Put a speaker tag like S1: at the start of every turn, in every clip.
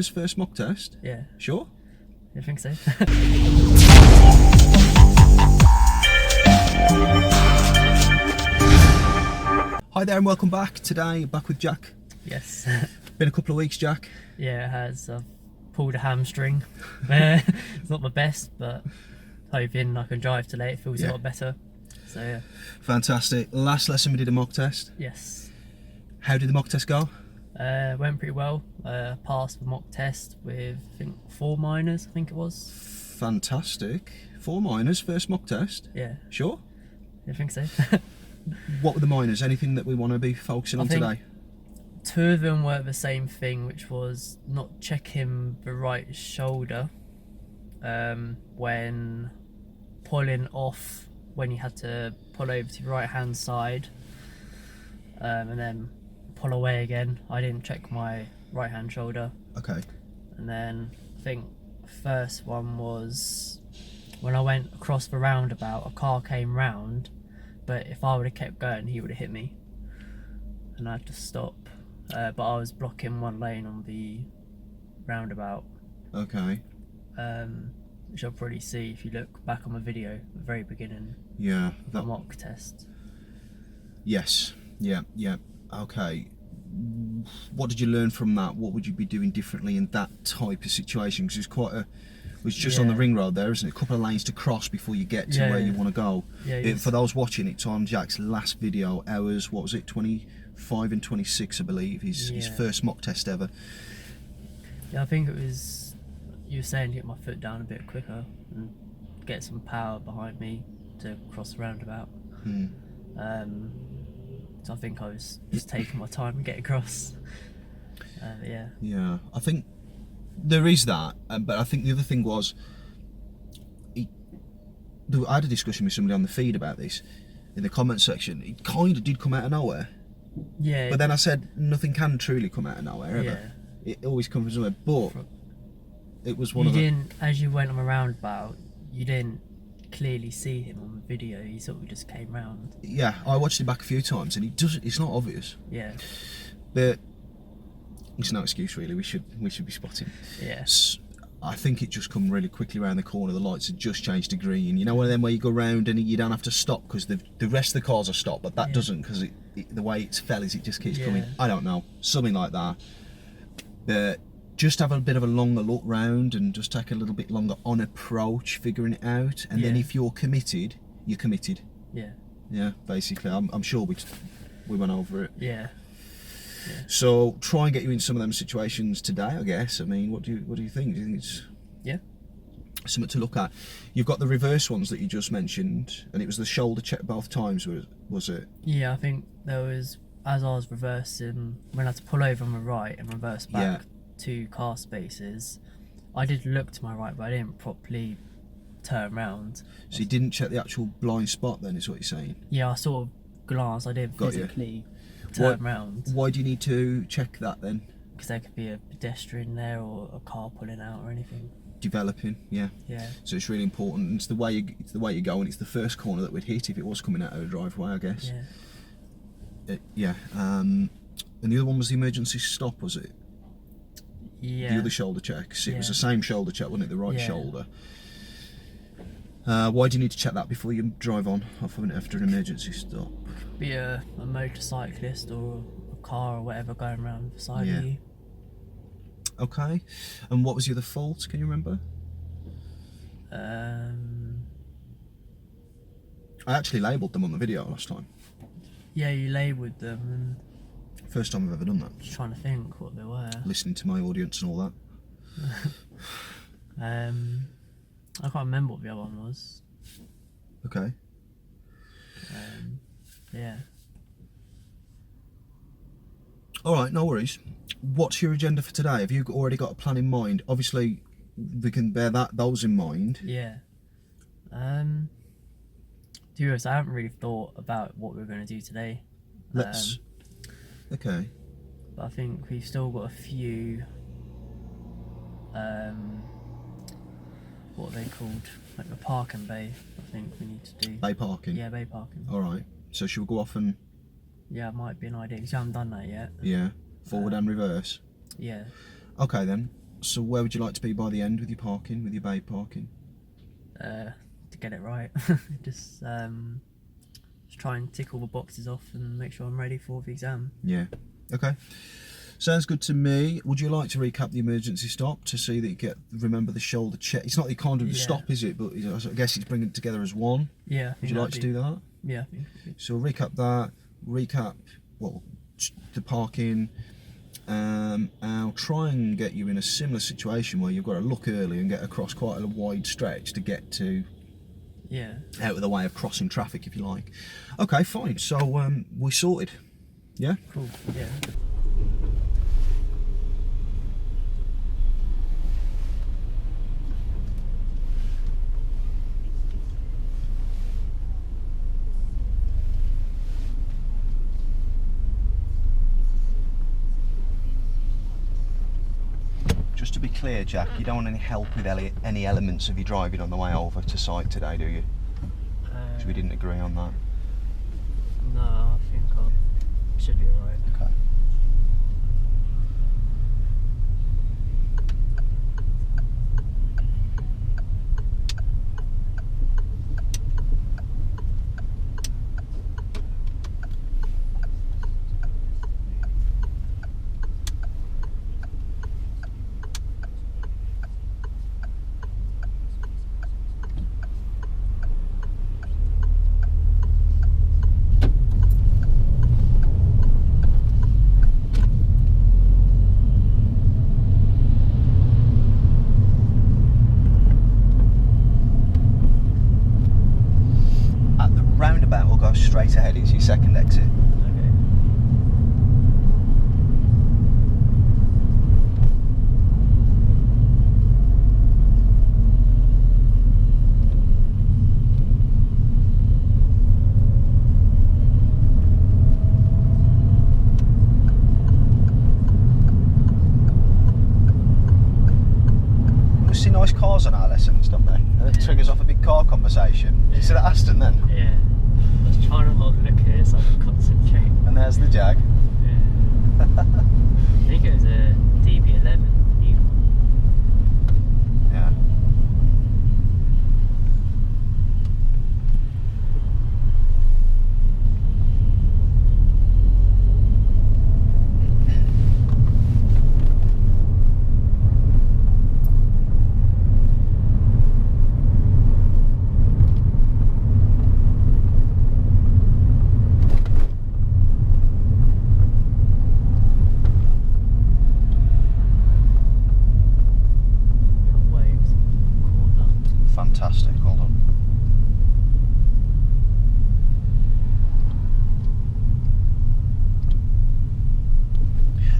S1: miners, first mock test?
S2: Yeah.
S1: Sure?
S2: I think so.
S1: Hi there and welcome back. Today, back with Jack.
S2: Yes.
S1: Been a couple of weeks, Jack.
S2: Yeah, it has. I've pulled a hamstring. It's not the best, but hoping I can drive today. It feels a lot better. So yeah.
S1: Fantastic. Last lesson we did a mock test.
S2: Yes.
S1: How did the mock test go?
S2: Went pretty well. Passed the mock test with, I think, 4 minors, I think it was.
S1: Fantastic. 4 minors, first mock test.
S2: Yeah.
S1: Sure?
S2: I think so.
S1: What were the minors? Anything that we want to be focusing on today?
S2: 2 of them were the same thing, which was not checking the right shoulder when pulling off, when you had to pull over to the right hand side and then pull away again. I didn't check my right hand shoulder.
S1: Okay.
S2: And then I think the first one was when I went across the roundabout, a car came round, but if I would have kept going he would have hit me and I had to stop. But I was blocking one lane on the roundabout.
S1: Okay.
S2: Which you'll probably see if you look back on the video at the very beginning.
S1: Yeah.
S2: Of the mock test.
S1: Yes. Yeah. Okay. What did you learn from that? What would you be doing differently in that type of situation? Because it was just on the ring road there, isn't it? A couple of lanes to cross before you get to where you want to go.
S2: Yeah,
S1: for those watching, it's on Jack's last video, hours, what was it, 25 and 26 I believe, his first mock test ever.
S2: Yeah, I think it was, you were saying, get my foot down a bit quicker and get some power behind me to cross the roundabout. So I think I was just taking my time and get across. Yeah,
S1: I think there is that, but I think the other thing was, I had a discussion with somebody on the feed about this in the comment section. It kind of did come out of nowhere.
S2: Yeah.
S1: But then I said nothing can truly come out of nowhere ever.
S2: Yeah.
S1: It always comes from somewhere. But it was one
S2: you
S1: of the.
S2: didn't, as you went on the roundabout, you didn't clearly see him on the video. You sort of just came round.
S1: Yeah, I watched it back a few times, and it's not obvious.
S2: Yeah.
S1: But it's no excuse really. We should be spotting.
S2: Yeah.
S1: I think it just come really quickly around the corner. The lights had just changed to green. You know, one of them where you go round and you don't have to stop because the rest of the cars are stopped, but that doesn't, because the way it's fell is it just keeps coming. I don't know, something like that. But just have a bit of a longer look round and just take a little bit longer on approach, figuring it out. And then if you're committed, you're committed.
S2: Yeah.
S1: Yeah, basically. I'm sure we went over it.
S2: Yeah.
S1: So try and get you in some of them situations today, I guess. I mean, what do you think? Do you think it's something to look at? You've got the reverse ones that you just mentioned, and it was the shoulder check both times, was it?
S2: Yeah, I think there was, as I was reversing, when I had to pull over on the right and reverse back 2 car spaces, I did look to my right, but I didn't properly turn around.
S1: So you didn't check the actual blind spot then, is what you're saying?
S2: Yeah, I sort of glanced, I didn't physically turn round.
S1: Why do you need to check that then?
S2: Because there could be a pedestrian there or a car pulling out or anything.
S1: Developing, yeah. So it's really important. It's the way you go, and it's the first corner that we'd hit if it was coming out of a driveway, I guess. And the other one was the emergency stop, was it?
S2: Yeah.
S1: The other shoulder checks. It was the same shoulder check, wasn't it? The right shoulder. Why do you need to check that before you drive on off after an emergency stop?
S2: Be a motorcyclist or a car or whatever going around beside you.
S1: Okay. And what was the other fault? Can you remember?
S2: I
S1: actually labelled them on the video last time.
S2: Yeah, you labelled them. And
S1: first time I've ever done that.
S2: Just trying to think what they were.
S1: Listening to my audience and all that.
S2: I can't remember what the other one was.
S1: Okay.
S2: Yeah.
S1: Alright, no worries. What's your agenda for today? Have you already got a plan in mind? Obviously, we can bear those in mind.
S2: Yeah. To be honest, I haven't really thought about what we're going to do today.
S1: Okay.
S2: But I think we've still got a few... what are they called? Like the parking bay, I think we need to do.
S1: Bay parking?
S2: Yeah, bay parking.
S1: Alright. So should we go off and...
S2: Yeah, it might be an idea, because I haven't done that yet.
S1: Yeah. Forward and reverse?
S2: Yeah.
S1: Okay then. So where would you like to be by the end with your parking, with your bay parking?
S2: To get it right. just try and tick all the boxes off and make sure I'm ready for the exam.
S1: Yeah. Okay. Sounds good to me. Would you like to recap the emergency stop to see that you remember the shoulder check? It's not the kind of stop, is it? But I guess it's bringing it together as one.
S2: Yeah.
S1: Would you like to do that?
S2: Yeah.
S1: So recap that. Recap the parking. I'll try and get you in a similar situation where you've got to look early and get across quite a wide stretch to get to out of the way of crossing traffic, if you like. Okay, fine. So we're sorted. Yeah.
S2: Cool. Yeah.
S1: Just to be clear, Jack, you don't want any help with any elements of your driving on the way over to site today, do you? Because we didn't agree on that.
S2: No, I think I should be alright.
S1: Okay. Straight ahead is your second exit.
S2: Okay.
S1: You see nice cars on our lessons, don't they? And it triggers off a big car conversation. Did you see that Aston then?
S2: Yeah. Trying to not look here so I can concentrate.
S1: And there's the Jag.
S2: Yeah. I think it was a DB11, new one.
S1: Yeah. Fantastic, well done.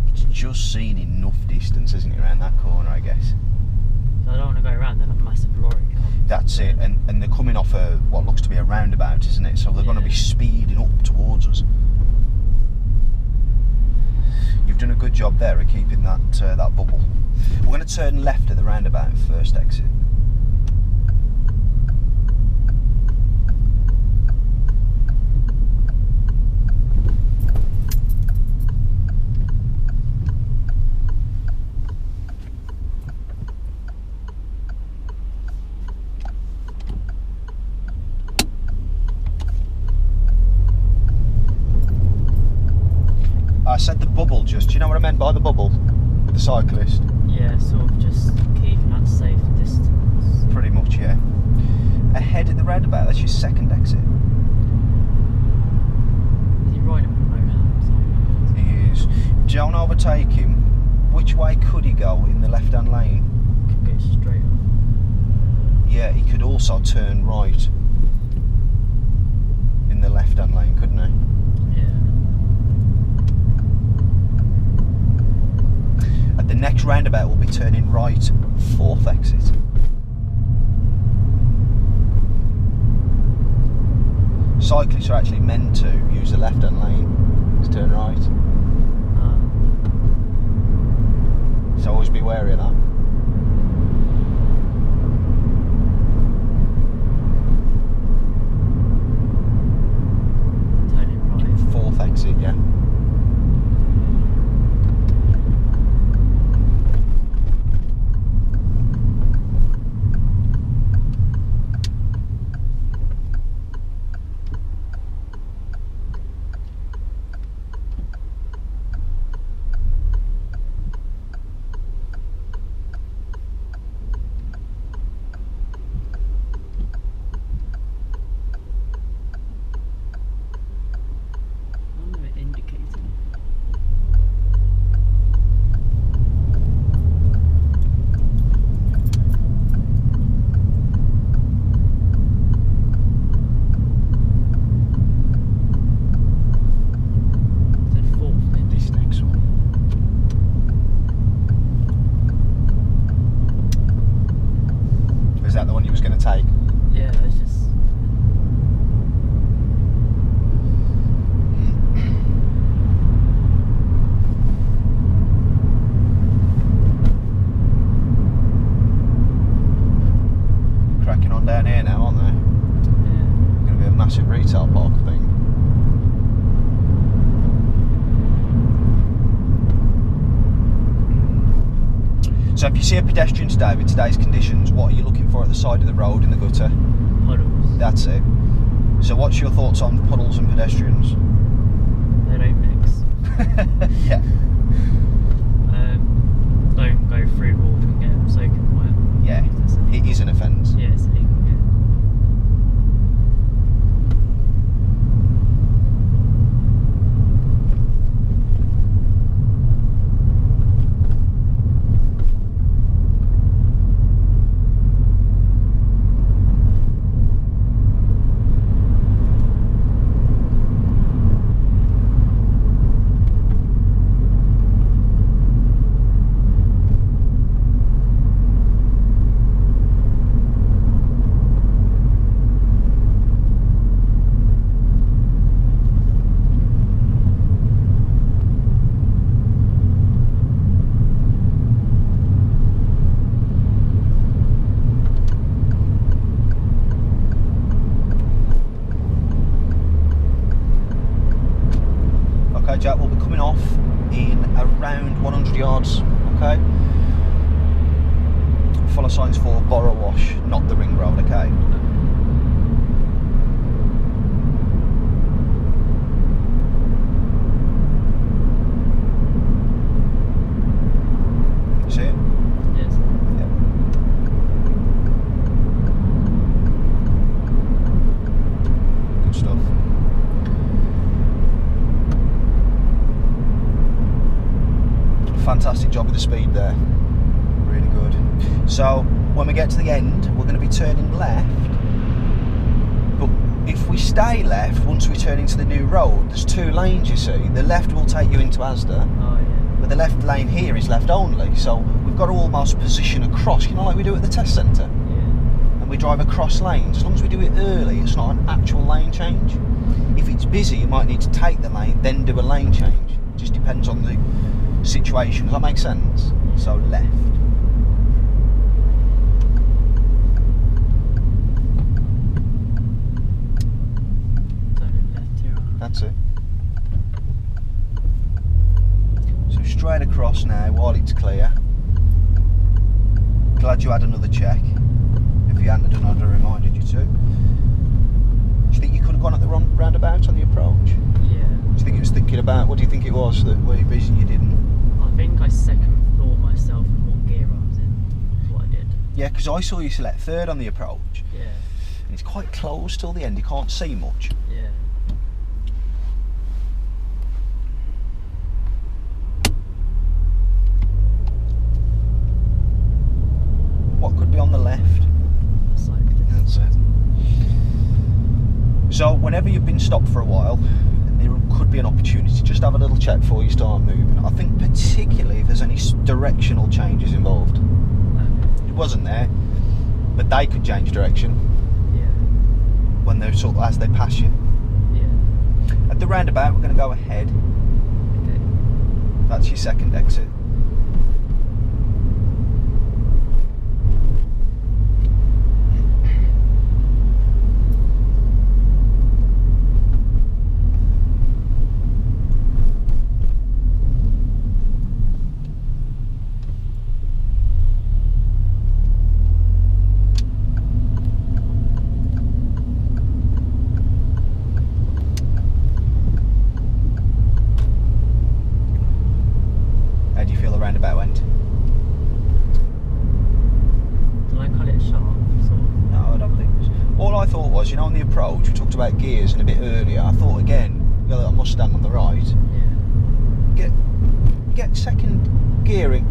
S1: It's just seen enough distance, isn't it, around that corner, I guess.
S2: So I don't want to go around then a massive lorry comes.
S1: That's it, and they're coming off what looks to be a roundabout, isn't it? So they're going to be speeding up towards us. You've done a good job there of keeping that that bubble. We're going to turn left at the roundabout first exit. I said the bubble just, do you know what I meant by the bubble with the cyclist?
S2: Yeah, sort of just keeping that safe distance.
S1: Pretty much, yeah. Ahead at the roundabout, that's your second exit.
S2: Is he riding with no hands?
S1: He is. Don't overtake him. Which way could he go in the left-hand lane?
S2: Could go straight on.
S1: Yeah, he could also turn right in the left-hand lane, couldn't he? At the next roundabout, we'll be turning right, fourth exit. Cyclists are actually meant to use the left-hand lane to turn right. So always be wary of that.
S2: Turning right.
S1: Fourth exit, yeah. So if you see a pedestrian today with today's conditions, what are you looking for at the side of the road in the gutter?
S2: Puddles.
S1: That's it. So what's your thoughts on puddles and pedestrians?
S2: They don't mix.
S1: Yeah.
S2: Don't go through water and get them soaking wet.
S1: Yeah, it is an offence.
S2: Yeah, it's illegal. Yeah.
S1: Okay, Jack, we'll be coming off in around 100 yards, okay? Follow signs for Borough Wash, not the ring road, okay? You see it?
S2: Yes.
S1: Yep. Good stuff. Fantastic job with the speed there, really good. So when we get to the end, we're going to be turning left, but if we stay left, once we turn into the new road, there's two lanes, you see. The left will take you into Asda,
S2: Oh yeah.
S1: but the left lane here is left only, so we've got to almost position across, you know, like we do at the test centre,
S2: Yeah.
S1: and we drive across lanes. As long as we do it early, it's not an actual lane change. If it's busy, you might need to take the lane, then do a lane change. It just depends on the situation. Does that make sense? So left.
S2: Turn left here.
S1: That's it. So straight across now while it's clear. Glad you had another check. If you hadn't done, I'd have reminded you to. Do you think you could have gone at the wrong roundabout on the approach?
S2: Yeah.
S1: Do you think it was thinking about, what do you think it was that the reason you didn't?
S2: I think I second thought myself in what gear I was in. That's what I did.
S1: Yeah, because I saw you select third on the approach.
S2: Yeah.
S1: And it's quite close till the end, you can't see much.
S2: Yeah.
S1: What could be on the left?
S2: Cyclist.
S1: That's it. So whenever you've been stopped for a while, there could be an opportunity, just have a little check before you start moving. I think particularly if there's any directional changes involved.
S2: Okay.
S1: It wasn't there, but they could change direction
S2: Yeah.
S1: when they're sort of, as they pass you.
S2: Yeah.
S1: At the roundabout, we're going to go ahead.
S2: Okay.
S1: That's your second exit. How do you feel the roundabout went?
S2: Did I cut it sharp? Sort of.
S1: No, I don't think so. All I thought was, you know, on the approach, we talked about gears and a bit earlier. I thought again, you got that Mustang on the right.
S2: Yeah.
S1: Get second gearing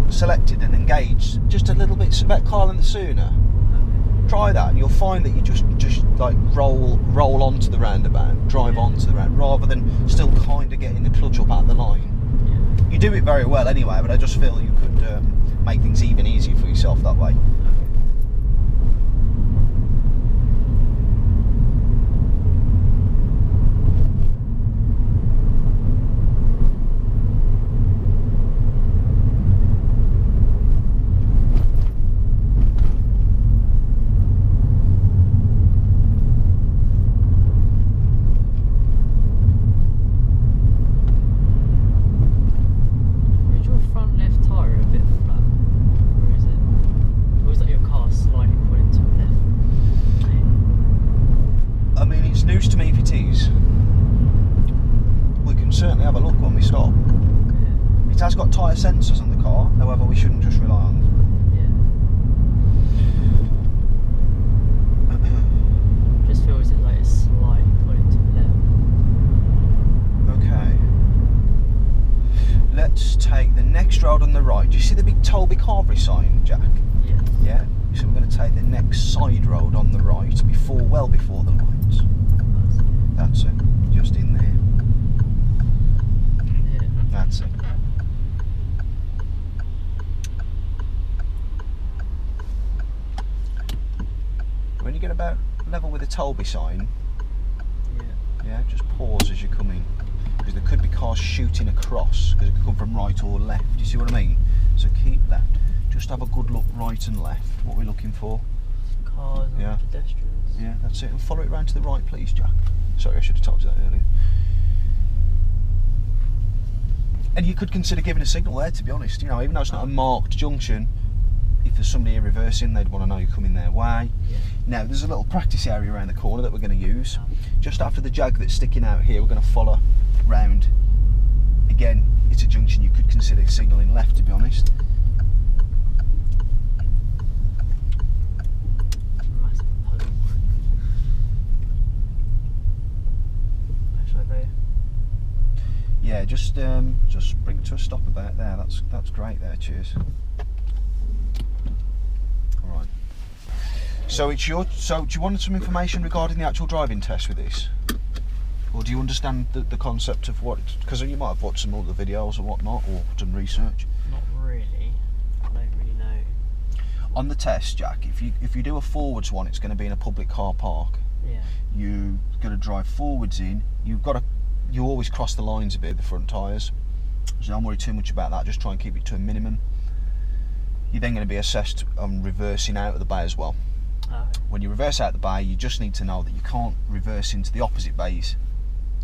S1: selected and engaged just a little bit about Carl the sooner.
S2: Okay.
S1: Try that, and you'll find that you just like roll onto the roundabout, drive onto the round, rather than still kind of getting the clutch up out the line.
S2: Yeah.
S1: You do it very well anyway, but I just feel you could make things even easier for yourself that way.
S2: Is your front left tyre a bit flat?
S1: certainly have a look when we stop.
S2: Yeah.
S1: It has got tyre sensors on the car, however we shouldn't just rely on them.
S2: Yeah. Just feels like it's slightly pulling to the left.
S1: Okay. Let's take the next road on the right. Do you see the big Toby Carvery sign, Jack?
S2: Yes.
S1: Yeah. So we're going to take the next side road on the right, well before the lights. That's it. Just in there.
S2: Yeah.
S1: That's it. When you get about level with the Toby sign, yeah, just pause as you come in, because there could be cars shooting across, because it could come from right or left. You see what I mean? So keep left. Just have a good look right and left. What we're looking for.
S2: Cars and pedestrians.
S1: Yeah, that's it. And follow it round to the right, please, Jack. Sorry, I should have told you that earlier. And you could consider giving a signal there, to be honest. You know, even though it's not a marked junction, if there's somebody reversing, they'd want to know you're coming their way.
S2: Yeah.
S1: Now, there's a little practice area around the corner that we're going to use. Just after the jag that's sticking out here, we're going to follow round. Again, it's a junction you could consider signalling left, to be honest.
S2: Massive puddle. Where should I go?
S1: Yeah, just bring it to a stop about there. That's great there. Cheers. All right. So it's your. So do you want some information regarding the actual driving test with this, or do you understand the concept of what? Because you might have watched some other videos or whatnot, or done research.
S2: Not really. I don't really know.
S1: On the test, Jack, if you do a forwards one, it's going to be in a public car park.
S2: Yeah.
S1: You're going to drive forwards in. You always cross the lines a bit, the front tyres. So don't worry too much about that. Just try and keep it to a minimum. You're then going to be assessed on reversing out of the bay as well.
S2: Okay.
S1: When you reverse out the bay, you just need to know that you can't reverse into the opposite bays.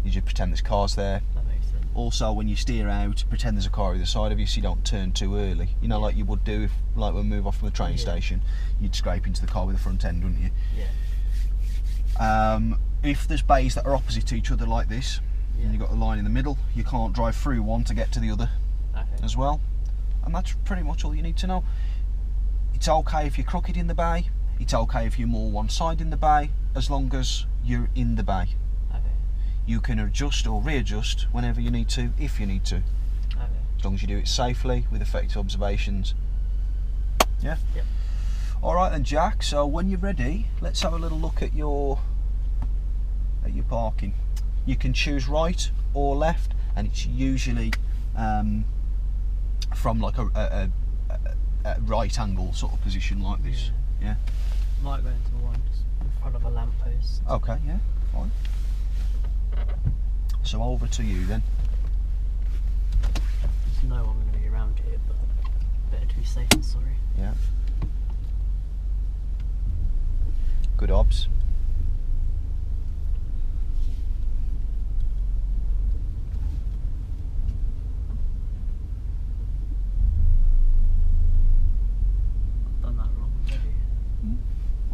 S1: You just pretend there's cars there.
S2: That makes sense.
S1: Also, when you steer out, pretend there's a car either side of you, so you don't turn too early. You know, like you would do if, like, when we move off from the train station, you'd scrape into the car with the front end, wouldn't you?
S2: Yeah.
S1: If there's bays that are opposite to each other like this, and you've got a line in the middle, you can't drive through one to get to the other as well. And that's pretty much all you need to know. It's okay if you're crooked in the bay. It's okay if you're more one side in the bay, as long as you're in the bay.
S2: Okay.
S1: You can adjust or readjust whenever you need to, if you need to.
S2: Okay.
S1: As long as you do it safely with effective observations. Yeah?
S2: Yep.
S1: Alright then, Jack, so when you're ready, let's have a little look at your parking. You can choose right or left, and it's usually from like a right angle sort of position like this. Yeah.
S2: Might go into the one just in front of a lamppost.
S1: Okay, yeah, fine. So over to you then.
S2: There's no one going to be around here, but better to be safe than sorry.
S1: Yeah. Good obs.
S2: Done that wrong already.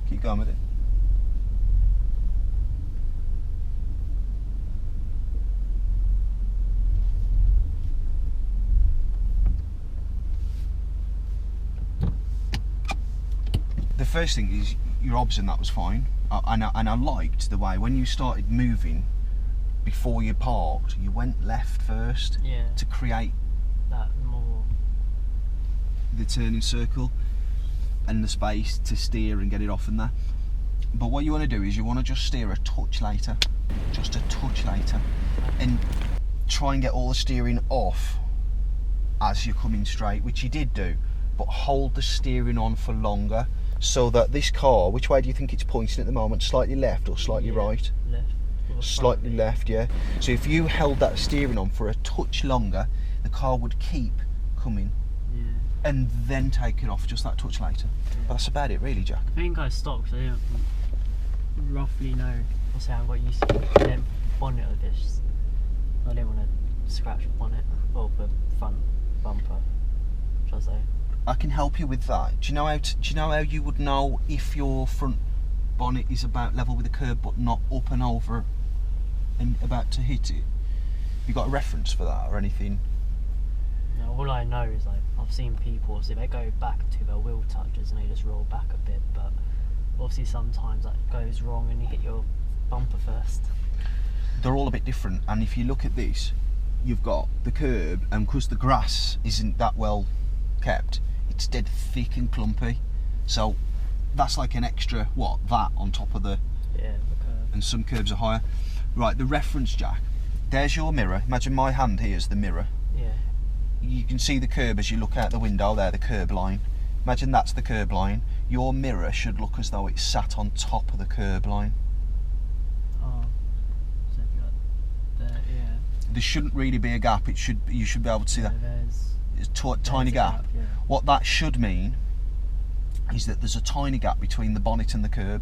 S1: Keep going with it. The first thing is your obs, and that was fine. And I liked the way when you started moving before you parked, you went left first to create
S2: that more
S1: the turning circle and the space to steer and get it off and that. But what you want to do is you want to just steer a touch later, just a touch later, and try and get all the steering off as you're coming straight, which you did do, but hold the steering on for longer so that this car, which way do you think it's pointing at the moment? Slightly left or slightly right?
S2: left.
S1: Slightly left, yeah. So if you held that steering on for a touch longer, the car would keep coming and then take it off just that touch later. But that's about it really, Jack.
S2: I think I stopped because I didn't roughly know. Obviously I haven't got used to the bonnet of this. I didn't want to scratch the bonnet or the front bumper, shall I say.
S1: I can help you with that. Do you know how you would know if your front bonnet is about level with the curb but not up and over and about to hit it? You got a reference for that or anything?
S2: No, all I know is like I've seen people, so they go back to their wheel touches and they just roll back a bit, but obviously sometimes that goes wrong and you hit your bumper first.
S1: They're all a bit different, and if you look at this, you've got the curb, and because the grass isn't that well kept, it's dead thick and clumpy, so that's like an extra that on top of the
S2: the curb.
S1: And some curbs are higher. Right, the reference jack, there's your mirror. Imagine my hand here is the mirror.
S2: Yeah.
S1: You can see the curb as you look out the window there, the curb line. Imagine that's the curb line. Your mirror should look as though it's sat on top of the curb line.
S2: Oh, so if you're there, yeah.
S1: There shouldn't really be a gap. You should be able to see that. It's a tiny gap.
S2: Yeah.
S1: What that should mean is that there's a tiny gap between the bonnet and the curb.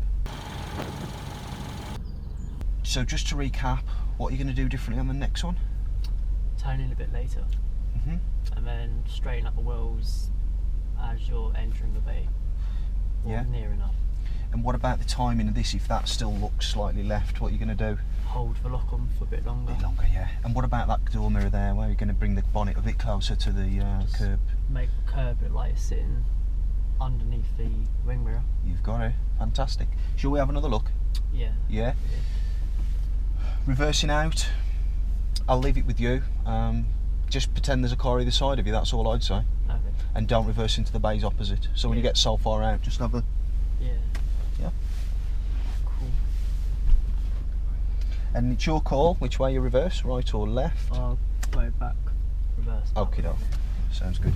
S1: So just to recap, what are you going to do differently on the next one?
S2: Turn in a bit later. And then straighten up the wheels as you're entering the bay. Or near enough.
S1: And what about the timing of this? If that still looks slightly left, what are you going to do?
S2: Hold the lock on for a bit longer.
S1: Yeah. And what about that door mirror there, where you're going to bring the bonnet a bit closer to the curb?
S2: Make the curb look like it's sitting underneath the wing mirror.
S1: You've got it. Fantastic. Shall we have another look?
S2: Yeah.
S1: Yeah? Reversing out, I'll leave it with you. Just pretend there's a car either side of you, that's all I'd say.
S2: Okay.
S1: And don't reverse into the bays opposite. So when you get so far out, just have a... Yeah?
S2: Cool.
S1: And it's your call, which way you reverse, right or left?
S2: I'll go back, reverse.
S1: Okay, sounds good.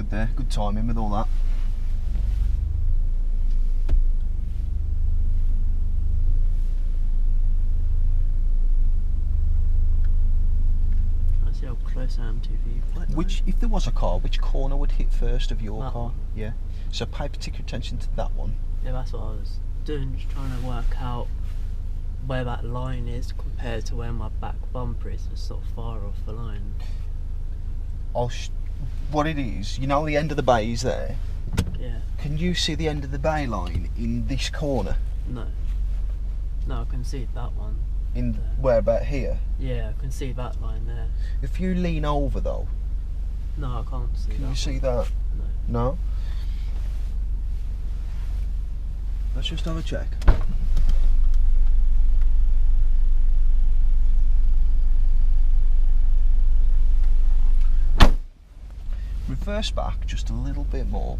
S1: There, good timing with all that.
S2: Let's see how close I am to the
S1: If there was a car, which corner would hit first of your
S2: that
S1: car?
S2: one.
S1: Yeah. So pay particular attention to that one.
S2: Yeah, that's what I was doing, just trying to work out where that line is compared to where my back bumper is. It's sort of far off the line.
S1: What it is, you know the end of the bay is there?
S2: Yeah.
S1: Can you see the end of the bay line in this corner?
S2: No. No, I can see that one.
S1: In
S2: there.
S1: where, about here?
S2: Yeah, I can see that line there.
S1: If you lean over though,
S2: No, I can't see that.
S1: can you see that?
S2: No.
S1: No? Let's just have a check. Reverse back just a little bit more,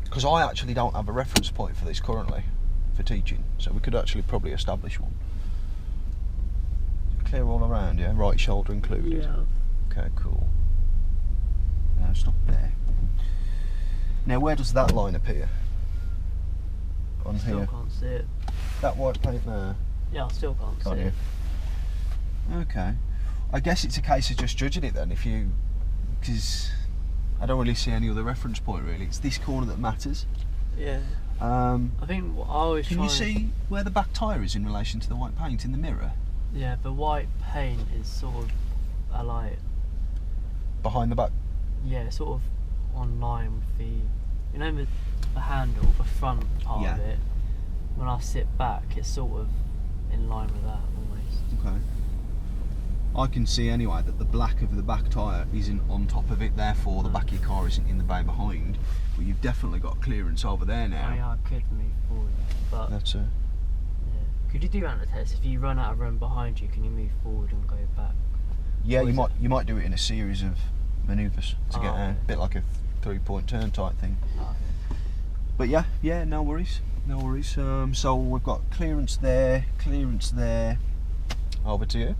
S1: because I actually don't have a reference point for this currently for teaching, so we could actually probably establish one. Clear all around, yeah? Right shoulder included?
S2: Yeah.
S1: Okay, cool. Now stop there. Now where does that line appear? On
S2: Still
S1: here?
S2: can't see it.
S1: That white paint there?
S2: Yeah, I still can't
S1: Can't
S2: see
S1: you?
S2: it.
S1: Okay. I guess it's a case of just judging it then, because I don't really see any other reference point really. It's this corner that matters.
S2: Yeah.
S1: I
S2: think what I always
S1: Can
S2: try
S1: you see where the back tyre is in relation to the white paint in the mirror?
S2: Yeah, the white paint is sort of a light.
S1: Behind the back?
S2: Yeah, sort of on line with the handle, the front part of it. When I sit back, it's sort of in line with that almost.
S1: Okay. I can see anyway that the black of the back tyre isn't on top of it, therefore the back of your car isn't in the bay behind. But you've definitely got clearance over there now.
S2: Oh, yeah, I could move forward, but
S1: That's
S2: yeah. Could you do that on the test? If you run out of room behind you, can you move forward and go back?
S1: Yeah,
S2: Or
S1: you might do it in a series of manoeuvres to get out, a bit like a 3-point turn type thing.
S2: Okay.
S1: But yeah, no worries. So we've got clearance there. Over to you.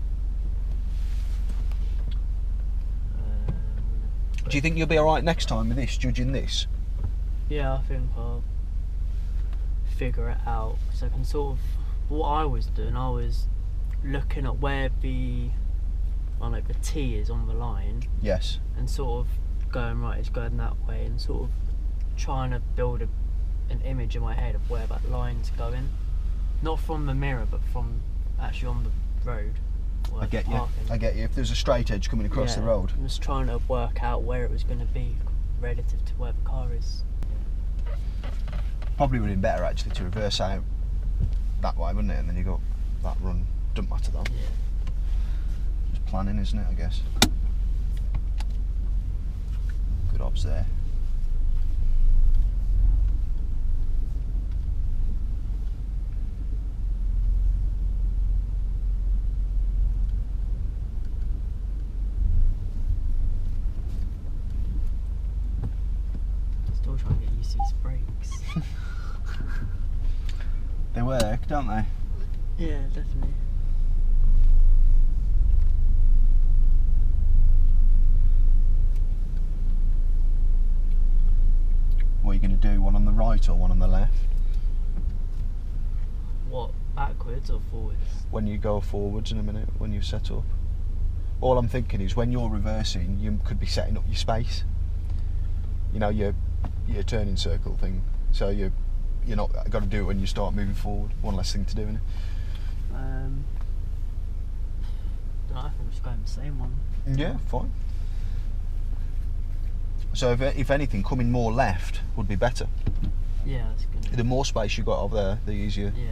S1: Do you think you'll be alright next time with this, judging this?
S2: Yeah, I think I'll figure it out. So I can sort of, what I was doing, I was looking at where the T is on the line,
S1: Yes.
S2: and sort of going right, it's going that way, and sort of trying to build an image in my head of where that line's going. Not from the mirror, but from actually on the road.
S1: I get you. I get you. If there's a straight edge coming across the road.
S2: I'm just trying to work out where it was going to be relative to where the car is.
S1: Probably would have been better actually to reverse out that way, wouldn't it? And then you got that run. Doesn't matter though.
S2: Yeah.
S1: Just planning, isn't it? I guess. Good obs there.
S2: Still trying to get used to these brakes.
S1: They work, don't they?
S2: Yeah, definitely.
S1: What are you going to do? One on the right or one on the left?
S2: What, backwards or forwards?
S1: When you go forwards in a minute, when you set up. All I'm thinking is when you're reversing, you could be setting up your space. You know, your turning circle thing. So you're not got to do it when you start moving forward. One less thing to do, innit?
S2: I think I'm just going the same one.
S1: Yeah, fine. So if anything, coming more left would be better.
S2: Yeah, that's good.
S1: The more space you got over there, the easier.
S2: Yeah.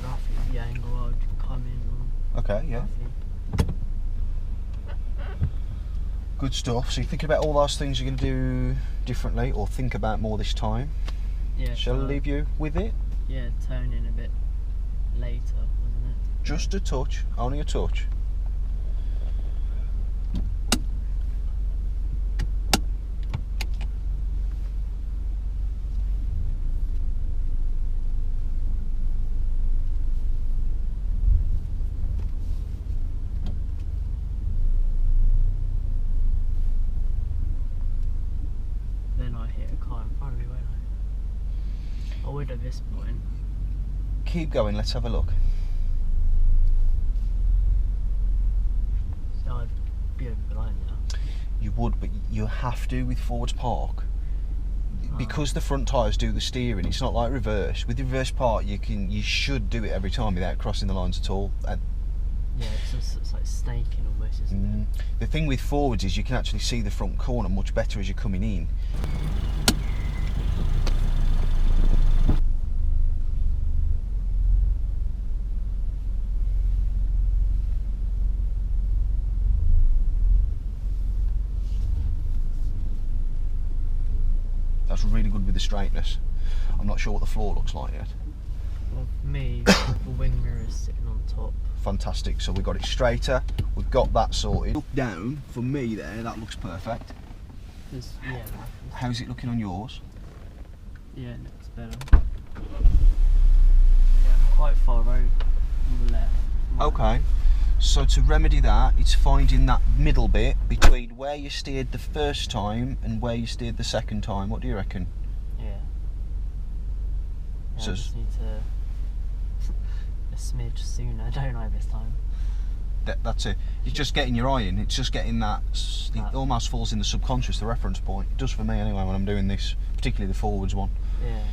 S2: Roughly the angle I would come in on.
S1: Okay, yeah.
S2: Roughly.
S1: Good stuff. So you're thinking about all those things you're going to do differently, or think about more this time.
S2: Yeah.
S1: Shall I leave you with it?
S2: Yeah, turn in a bit later, wasn't it?
S1: Just a touch, only a touch.
S2: Then I hit a car in front of me, won't I? I would at this point.
S1: Keep going, let's have a look.
S2: So I'd be over the line now.
S1: You would, but you have to with forwards park. Because the front tyres do the steering, it's not like reverse. With the reverse part, you should do it every time without crossing the lines at all. And
S2: yeah, it's like snaking almost, isn't it?
S1: the thing with forwards is you can actually see the front corner much better as you're coming in. That's really good with the straightness. I'm not sure what the floor looks like yet.
S2: Well, for me, the wing mirror is sitting on top.
S1: Fantastic, so we've got it straighter, we've got that sorted. Look down, for me there, that looks perfect.
S2: Yeah.
S1: How's it looking on yours?
S2: Yeah, it looks better. Yeah, I'm quite far over on the left.
S1: Okay, so to remedy that, it's finding that middle bit between where you steered the first time and where you steered the second time. What do you reckon?
S2: Yeah.
S1: So
S2: I just need to a smidge sooner, don't I, this time?
S1: That's it. It's just getting your eye in. It's just getting that. It almost falls in the subconscious, the reference point. It does for me anyway when I'm doing this, particularly the forwards one.
S2: Yeah.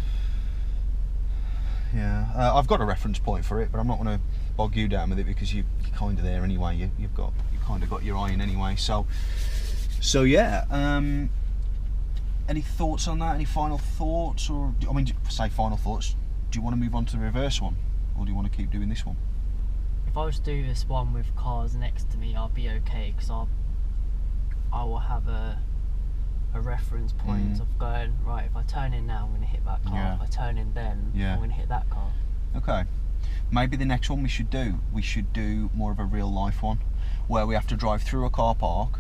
S1: Yeah. I've got a reference point for it, but I'm not going to bog you down with it because you're kind of there anyway. You kind of got your eye in anyway. So yeah. Any thoughts on that? Any final thoughts, or I mean, say final thoughts? Do you want to move on to the reverse one, or do you want to keep doing this one?
S2: If I was to do this one with cars next to me, I'll be okay because I will have a reference point of going, right, if I turn in now I'm going to hit that car, if I turn in then I'm going to hit that car.
S1: Okay, maybe the next one we should do more of a real life one where we have to drive through a car park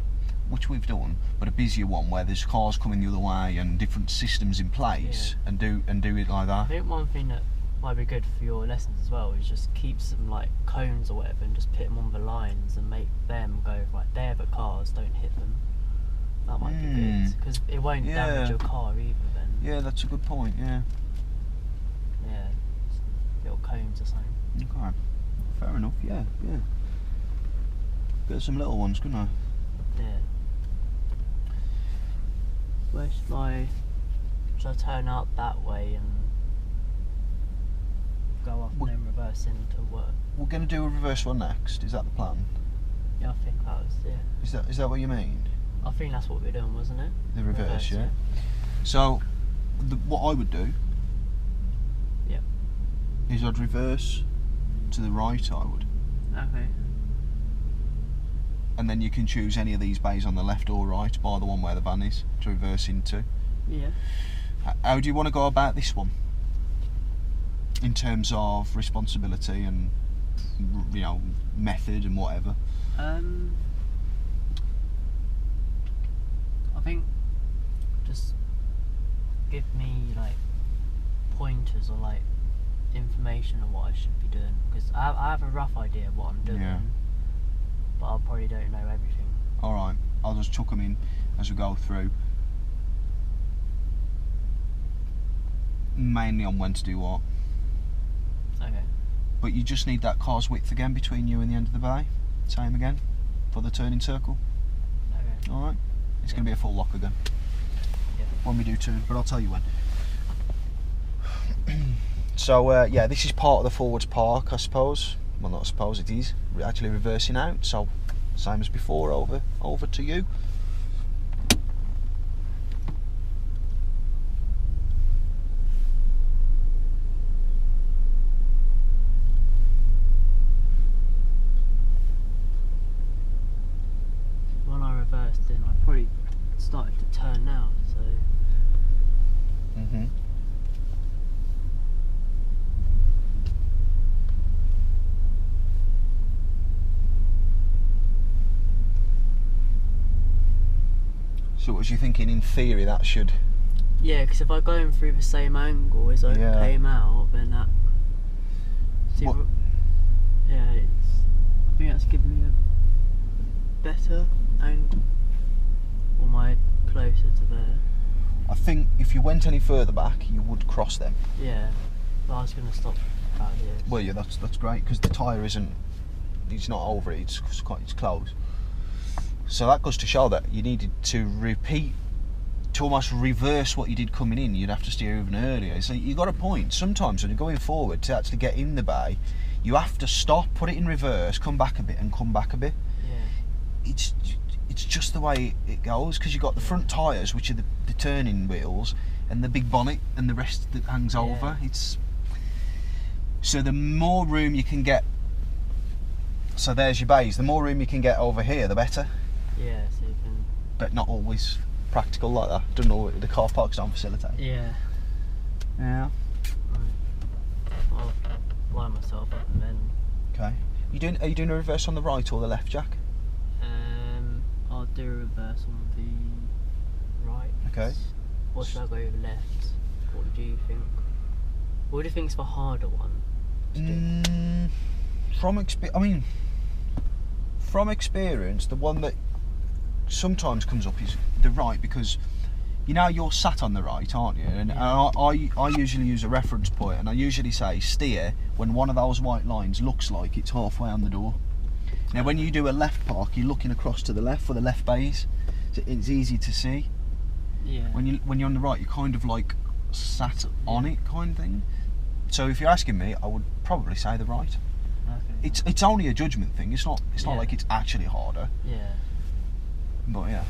S1: which we've done, but a busier one where there's cars coming the other way and different systems in place, and do it like that.
S2: I think one thing that might be good for your lessons as well is just keep some like cones or whatever and just put them on the lines and make them go right there, but cars don't hit them. That might be good, because it won't damage your car either then.
S1: Yeah, that's a good point. Yeah,
S2: little cones or something.
S1: Okay, fair enough. Yeah. Get some little ones, couldn't I?
S2: Yeah. Where should I turn up that way and go up and then reverse into work?
S1: We're going to do a reverse one next. Is that the plan?
S2: Yeah, I think that was,
S1: Is that what you mean?
S2: I think that's what we're doing, wasn't it?
S1: The reverse, yeah. So, what I would do is I'd reverse to the right, I would.
S2: Okay.
S1: And then you can choose any of these bays on the left or right, by the one where the van is, to reverse into.
S2: Yeah.
S1: How do you want to go about this one? In terms of responsibility and, you know, method and whatever?
S2: I think just give me like pointers or like information on what I should be doing, because I have a rough idea of what I'm doing, but I probably don't know everything.
S1: Alright, I'll just chuck them in as we go through. Mainly on when to do what.
S2: Okay.
S1: But you just need that car's width again between you and the end of the bay. Same again for the turning circle.
S2: Okay.
S1: Alright. It's going to be a full lock again when we do turn, but I'll tell you when. So yeah, this is part of the forwards park, I suppose. Well, not I suppose, it is. We're actually reversing out, so same as before, over to you.
S2: When I reversed in, I probably started to turn now, so.
S1: So what was you thinking? In theory, that should.
S2: Yeah, because if I go in through the same angle as I came out, then that. See, yeah, I think that's giving me a better angle. Or am I closer to there?
S1: I think if you went any further back, you would cross them.
S2: Yeah, but I was going to stop out here.
S1: Well, yeah, that's great, because the tyre isn't. It's not over it. It's close. So that goes to show that you needed to repeat, to almost reverse what you did coming in. You'd have to steer even earlier. So you got a point. Sometimes when you're going forward to actually get in the bay, you have to stop, put it in reverse, come back a bit, and come back a bit.
S2: Yeah.
S1: It's just the way it goes, because you've got the front tyres, which are the turning wheels, and the big bonnet, and the rest that hangs over. So the more room you can get. So there's your bays. The more room you can get over here, the better.
S2: Yeah, so you can.
S1: But not always practical like that. Don't know, the car parks don't facilitate.
S2: Yeah.
S1: Yeah.
S2: Right. I'll line myself up and then.
S1: Okay. Are you doing a reverse on the right or the left, Jack?
S2: I'll do a reverse on the right.
S1: Okay.
S2: Or should I go with left? What do you think? What do you think's the harder one to do?
S1: From experience, the one that sometimes comes up is the right, because you know you're sat on the right, aren't you? And I usually use a reference point, and I usually say steer when one of those white lines looks like it's halfway on the door. Now when you do a left park, you're looking across to the left for the left bays, so it's easy to see.
S2: Yeah.
S1: When you're on the right, you're kind of like sat on it, kind of thing. So if you're asking me, I would probably say the right.
S2: Okay.
S1: It's only a judgment thing. It's not like it's actually harder.
S2: Yeah.
S1: But yeah.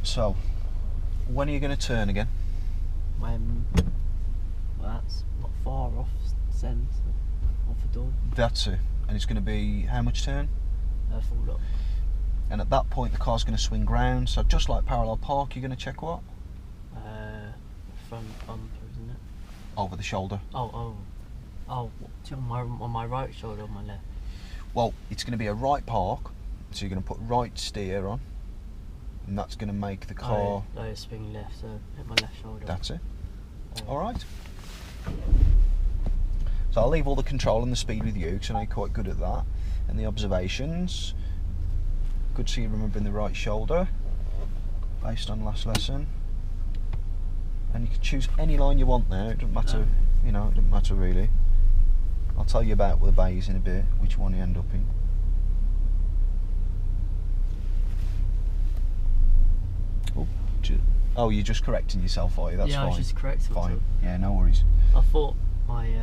S1: so when are you going to turn again?
S2: When, well, that's not far off centre, off the door.
S1: That's it. And it's going to be how much turn?
S2: Full lock.
S1: And at that point the car's going to swing round, so just like parallel park, you're going to check what?
S2: Front bumper, isn't it?
S1: Over the shoulder.
S2: Oh, on my right shoulder, on my left.
S1: Well, it's going to be a right park, so you're going to put right steer on, and that's going to make the car...
S2: Oh, swing left, so hit my left shoulder.
S1: That's it. Alright. So I'll leave all the control and the speed with you, because I know you're quite good at that. And the observations. Good to see you remembering the right shoulder, based on last lesson. And you can choose any line you want there, it doesn't matter, you know, it doesn't matter really. I'll tell you about the bays in a bit, which one you end up in. Oh, you're just correcting yourself, are you? That's fine.
S2: Yeah, I was just correcting myself.
S1: Fine. Yeah, no worries.
S2: I thought I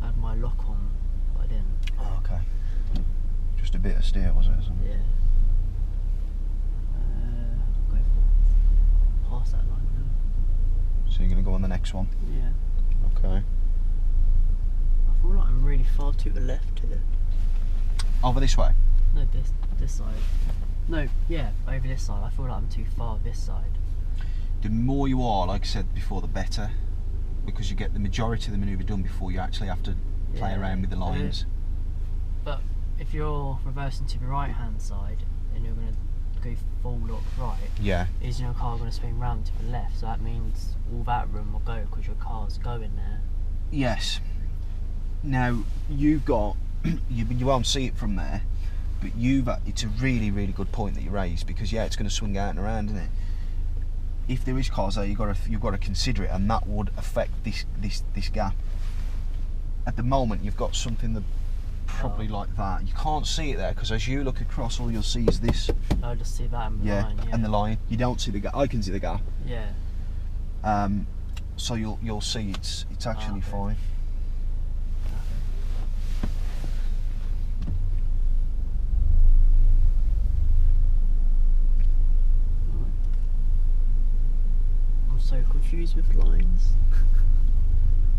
S2: had my lock on, but I didn't.
S1: Oh, okay. Just a bit of steer, was it? Or something?
S2: Yeah. Go past that line now.
S1: So you're going to go on the next one?
S2: Yeah.
S1: Okay.
S2: I feel like I'm really far to the left here.
S1: Over this way?
S2: No, this side. No, yeah, over this side. I feel like I'm too far this side.
S1: The more you are, like I said before, the better, because you get the majority of the manoeuvre done before you actually have to play around with the lines.
S2: But if you're reversing to the right hand side and you're going to go full lock right,
S1: yeah,
S2: is your car going to swing round to the left? So that means all that room will go because your car's going there.
S1: Yes. Now you've got you won't see it from there, but it's a really good point that you raised, because yeah, it's going to swing out and around, isn't it? If there is cars there, you've got to consider it, and that would affect this gap. At the moment, you've got something that probably like that. You can't see it there, because as you look across, all you'll see is this.
S2: I'll just see that in the line. Yeah,
S1: and the line. You don't see the gap. I can see the gap.
S2: Yeah.
S1: So you'll see it's actually fine.
S2: So confused with lines.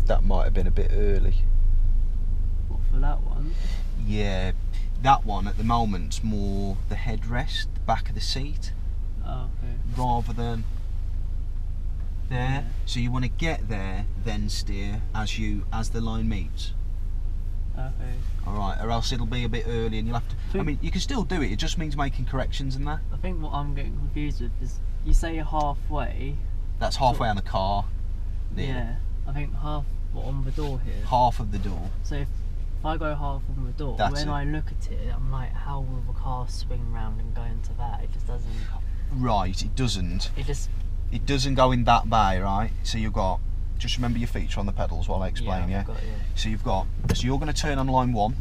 S1: That might have been a bit early.
S2: What, for that one?
S1: Yeah, that one at the moment's more the headrest, the back of the seat, rather than there. Yeah. So you want to get there, then steer as the line meets.
S2: Okay.
S1: All right, or else it'll be a bit early, and you'll have to. I mean, you can still do it. It just means making corrections in that.
S2: I think what I'm getting confused with is you say you're halfway.
S1: That's halfway on the car.
S2: Yeah, I think half on the door here.
S1: Half of the door.
S2: So if I go half on the door, when I look at it, I'm like, how will the car swing round and go into that? It just doesn't.
S1: Right, it doesn't.
S2: It
S1: doesn't go in that bay, right? So you've got. Just remember your feature on the pedals while I explain. Yeah. So you're going to turn on line 1,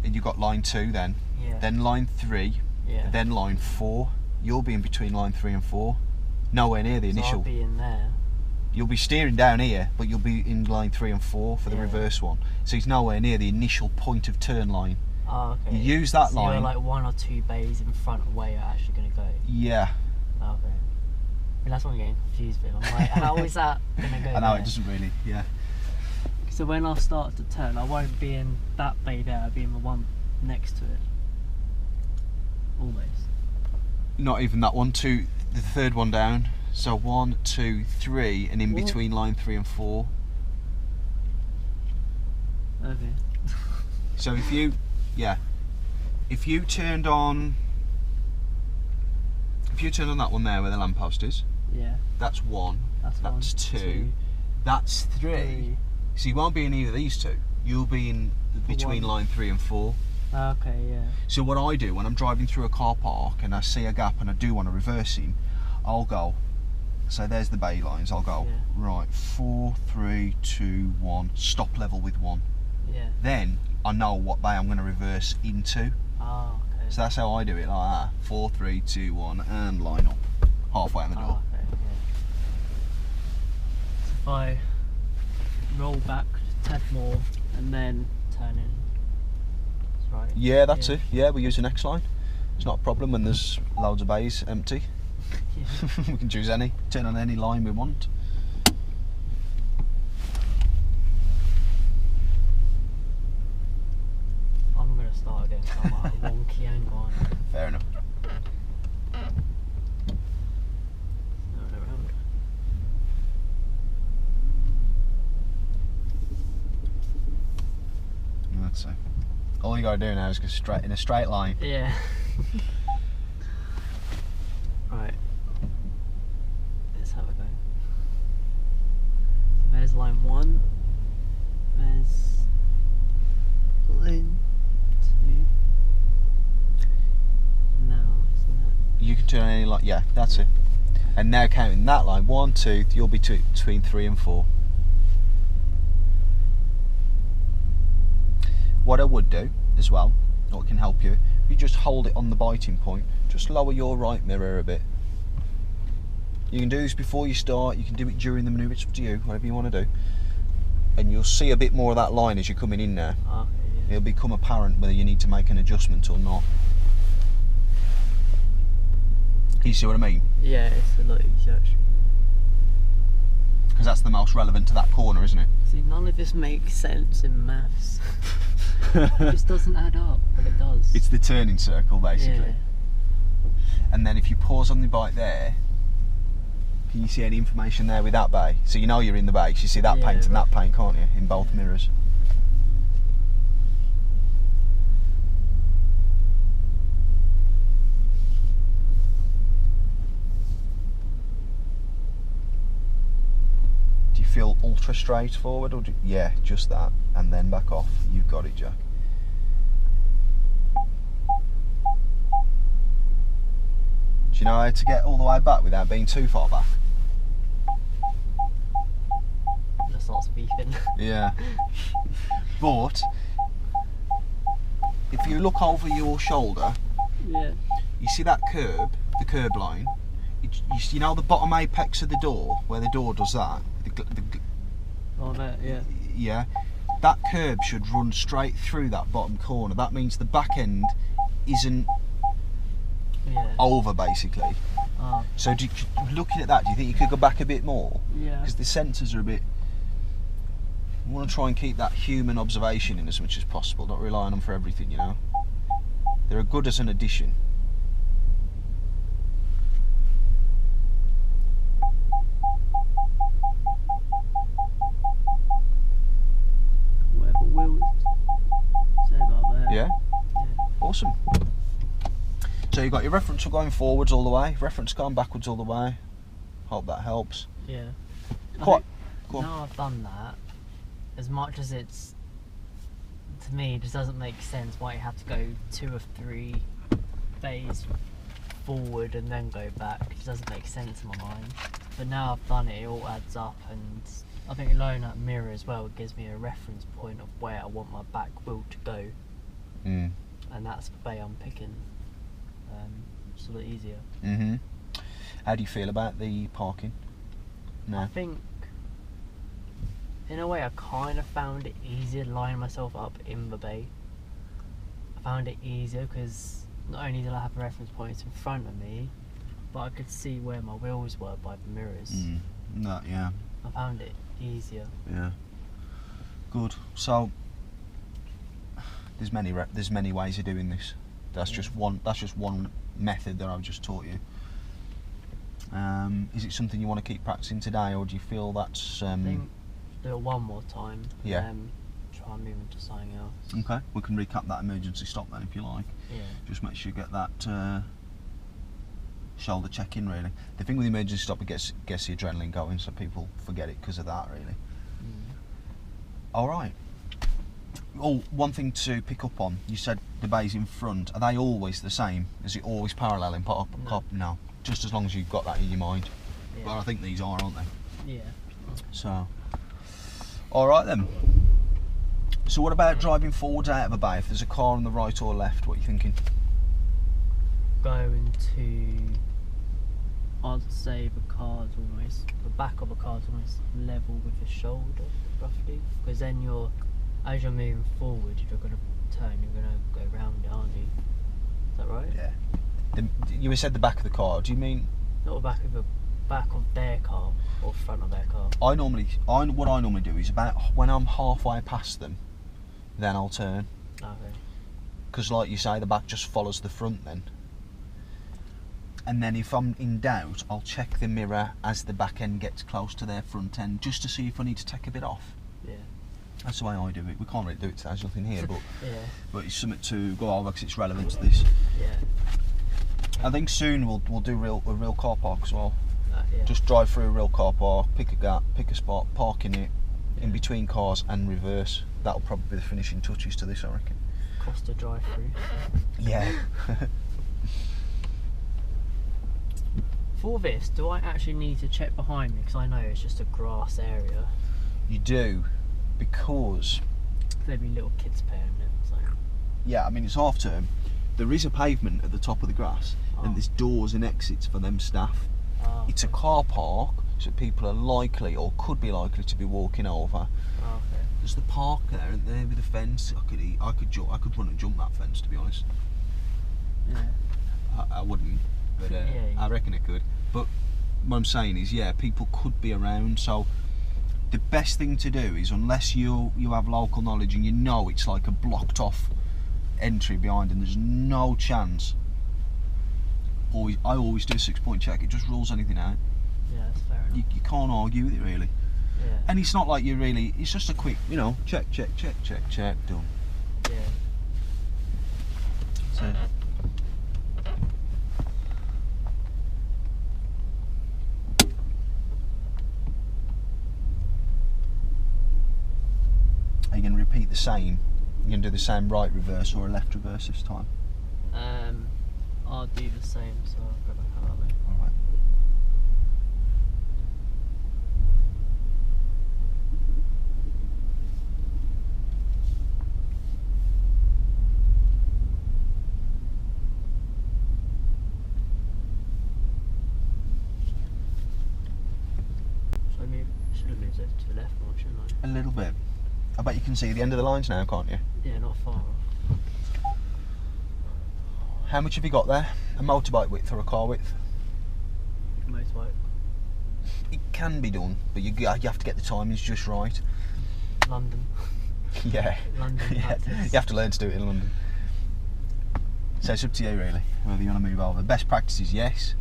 S1: and you've got line 2 then.
S2: Yeah.
S1: Then line 3.
S2: Yeah.
S1: Then line 4. You'll be in between line 3 and 4. Nowhere near the initial.
S2: I'll be in there.
S1: You'll be steering down here, but you'll be in line 3 and 4 for the reverse one. So it's nowhere near the initial point of turn line.
S2: Oh, okay.
S1: You use that line.
S2: You're like 1 or 2 bays in front of where you're actually going to go.
S1: Yeah.
S2: Oh, okay. I mean, that's what I'm getting confused with. I'm like, how is that going to go?
S1: I know, it doesn't really, yeah.
S2: So when I start to turn, I won't be in that bay there, I'll be in the one next to it. Almost.
S1: Not even that one, the third one down. So 1, 2, 3, and in between line 3 and 4.
S2: Okay.
S1: So if you turned on that one there where the lamppost is,
S2: yeah,
S1: that's 1. That's 2. That's 3. So you won't be in either of these 2. You'll be in between line 3 and 4.
S2: Okay, yeah.
S1: So what I do when I'm driving through a car park and I see a gap and I do want to reverse him, I'll go. So there's the bay lines. I'll go right 4, 3, 2, 1. Stop level with 1.
S2: Yeah.
S1: Then I know what bay I'm going to reverse into.
S2: Oh, okay.
S1: So that's how I do it, like that. 4, 3, 2, 1, and line up halfway on the door.
S2: Okay, yeah. So if I roll back a tad more and then turn in, that's right.
S1: Yeah, that's it. Yeah, we use the next line. It's not a problem when there's loads of bays empty.
S2: Yeah.
S1: We can choose any, turn on any line we want.
S2: I'm gonna start again. I'm at a wonky angle on it.
S1: Fair enough.
S2: Turn around.
S1: Let's see. All you gotta do now is go straight in a straight line.
S2: Yeah. Right. Let's have a go. So there's line 1. There's line 2. Now, isn't it?
S1: You can turn on any line. Yeah, that's it. And now counting that line, 1, 2. You'll be between 3 and 4. What I would do as well, what can help you, if you just hold it on the biting point, just lower your right mirror a bit. You can do this before you start, you can do it during the manoeuvre, it's up to you, whatever you want to do. And you'll see a bit more of that line as you're coming in there.
S2: Okay, yeah.
S1: It'll become apparent whether you need to make an adjustment or not. You see what I mean?
S2: Yeah, it's a lot easier actually.
S1: Because that's the most relevant to that corner, isn't it?
S2: See, none of this makes sense in maths. It just doesn't add up, but it does.
S1: It's the turning circle, basically.
S2: Yeah.
S1: And then if you pause on the bike there, can you see any information there with that bay? So you know you're in the bay, 'cause you see that
S2: Yeah,
S1: paint and
S2: right.
S1: that paint, can't you, in both mirrors? Do you feel ultra straight forward, or yeah, just that, and then back off? You've got it, Jack. Do you know how to get all the way back without being too far back?
S2: Just start speaking.
S1: Yeah. But if you look over your shoulder,
S2: Yeah.
S1: you see that curb, the curb line. You know the bottom apex of the door, where the door does that.
S2: Oh, that, yeah.
S1: Yeah. That curb should run straight through that bottom corner. That means the back end isn't
S2: Yeah.
S1: over, basically.
S2: Oh,
S1: So looking at that, do you think you could go back a bit more?
S2: yeah.
S1: Because the sensors are a bit. I want to try and keep that human observation in as much as possible, not rely on them for everything, you know. They're good as an addition.
S2: Whatever Will say about that.
S1: Yeah?
S2: Yeah.
S1: Awesome. So you've got your reference for going forwards all the way, reference going backwards all the way. Hope that helps.
S2: Yeah.
S1: Quite. Go on.
S2: Now I've done that, as much as it's, to me, it just doesn't make sense why you have to go 2 or 3 bays forward and then go back. It just doesn't make sense in my mind. But now I've done it, it all adds up, and I think alone that mirror as well gives me a reference point of where I want my back wheel to go,
S1: Mm.
S2: and that's the bay I'm picking. It's a lot easier.
S1: Mhm. How do you feel about the parking? No.
S2: I think, in a way, I kind of found it easier lining myself up in the bay. I found it easier because not only did I have reference points in front of me, but I could see where my wheels were by the mirrors.
S1: Mm. No. Yeah.
S2: I found it easier.
S1: Yeah. Good. So there's many ways of doing this. That's
S2: Yeah.
S1: just one. That's just one method that I've just taught you. Is it something you want to keep practicing today, or do you feel that's?
S2: I think do it one more time.
S1: Yeah.
S2: And try and move into something else.
S1: Okay, we can recap that emergency stop then if you like.
S2: Yeah.
S1: Just make sure you get that shoulder check in really. The thing with the emergency stop, it gets the adrenaline going, so people forget it because of that really. Alright. Oh, one thing to pick up on, you said the bays in front, are they always the same? Is it always parallel in pop? No. Just as long as you've got that in your mind.
S2: Yeah.
S1: Well, I think these are, aren't they?
S2: Yeah.
S1: So, alright then. So what about driving forwards out of a bay? If there's a car on the right or left, what are you thinking?
S2: Going to, I'd say the back of the car's almost level with the shoulder, roughly. Because then as you're moving forward, you're going to turn, you're going to go round it, aren't you? Is that right?
S1: Yeah. You said the back of the car. Do you mean
S2: Not back of their car or front of their car.
S1: What I normally do is about when I'm halfway past them, then I'll turn.
S2: Okay.
S1: Because like you say, the back just follows the front then. And then if I'm in doubt, I'll check the mirror as the back end gets close to their front end, just to see if I need to take a bit off.
S2: Yeah.
S1: That's the way I do it. We can't really do it today, there's nothing here, but
S2: Yeah.
S1: but it's something to go over because it's relevant to this.
S2: Yeah.
S1: I think soon we'll do a real car park as well.
S2: Yeah.
S1: Just drive through a real car park, pick a gap, pick a spot, park in it, in
S2: Yeah.
S1: between cars and reverse. That'll probably be the finishing touches to this, I reckon.
S2: Costa drive-through.
S1: Yeah.
S2: For this, do I actually need to check behind me? Because I know it's just a grass area.
S1: You do, because
S2: There'd be little kids playing it. So.
S1: yeah, I mean it's half term. There is a pavement at the top of the grass, and there's doors and exits for them staff.
S2: Oh,
S1: It's a car park, so people are likely or could be likely to be walking over.
S2: Oh, okay.
S1: There's the park there, isn't there, with the fence. I could run and jump that fence, to be honest.
S2: Yeah.
S1: I wouldn't, but
S2: Yeah.
S1: I reckon I could. But what I'm saying is, yeah, people could be around. So the best thing to do is, unless you have local knowledge and you know it's like a blocked off entry behind, and there's no chance. I always do a 6-point check. It just rules anything out.
S2: Yeah, that's fair enough.
S1: You can't argue with it really.
S2: Yeah.
S1: And it's not like it's just a quick, check, done.
S2: Yeah.
S1: So. Are you going to repeat the same? You're going to do the same right reverse or a left reverse this time?
S2: I'll do the same, so I'll go back out that way.
S1: Alright.
S2: So I should have moved it to the left more, shouldn't I?
S1: A little bit. I bet you can see the end of the lines now, can't you?
S2: Yeah, not far off.
S1: How much have you got there? A motorbike width or a car width?
S2: Motorbike.
S1: It can be done, but you have to get the timings just right.
S2: London.
S1: Yeah.
S2: London
S1: Yeah.
S2: practice.
S1: You have to learn to do it in London. So it's up to you really, whether you want to move over. Best practice is yes,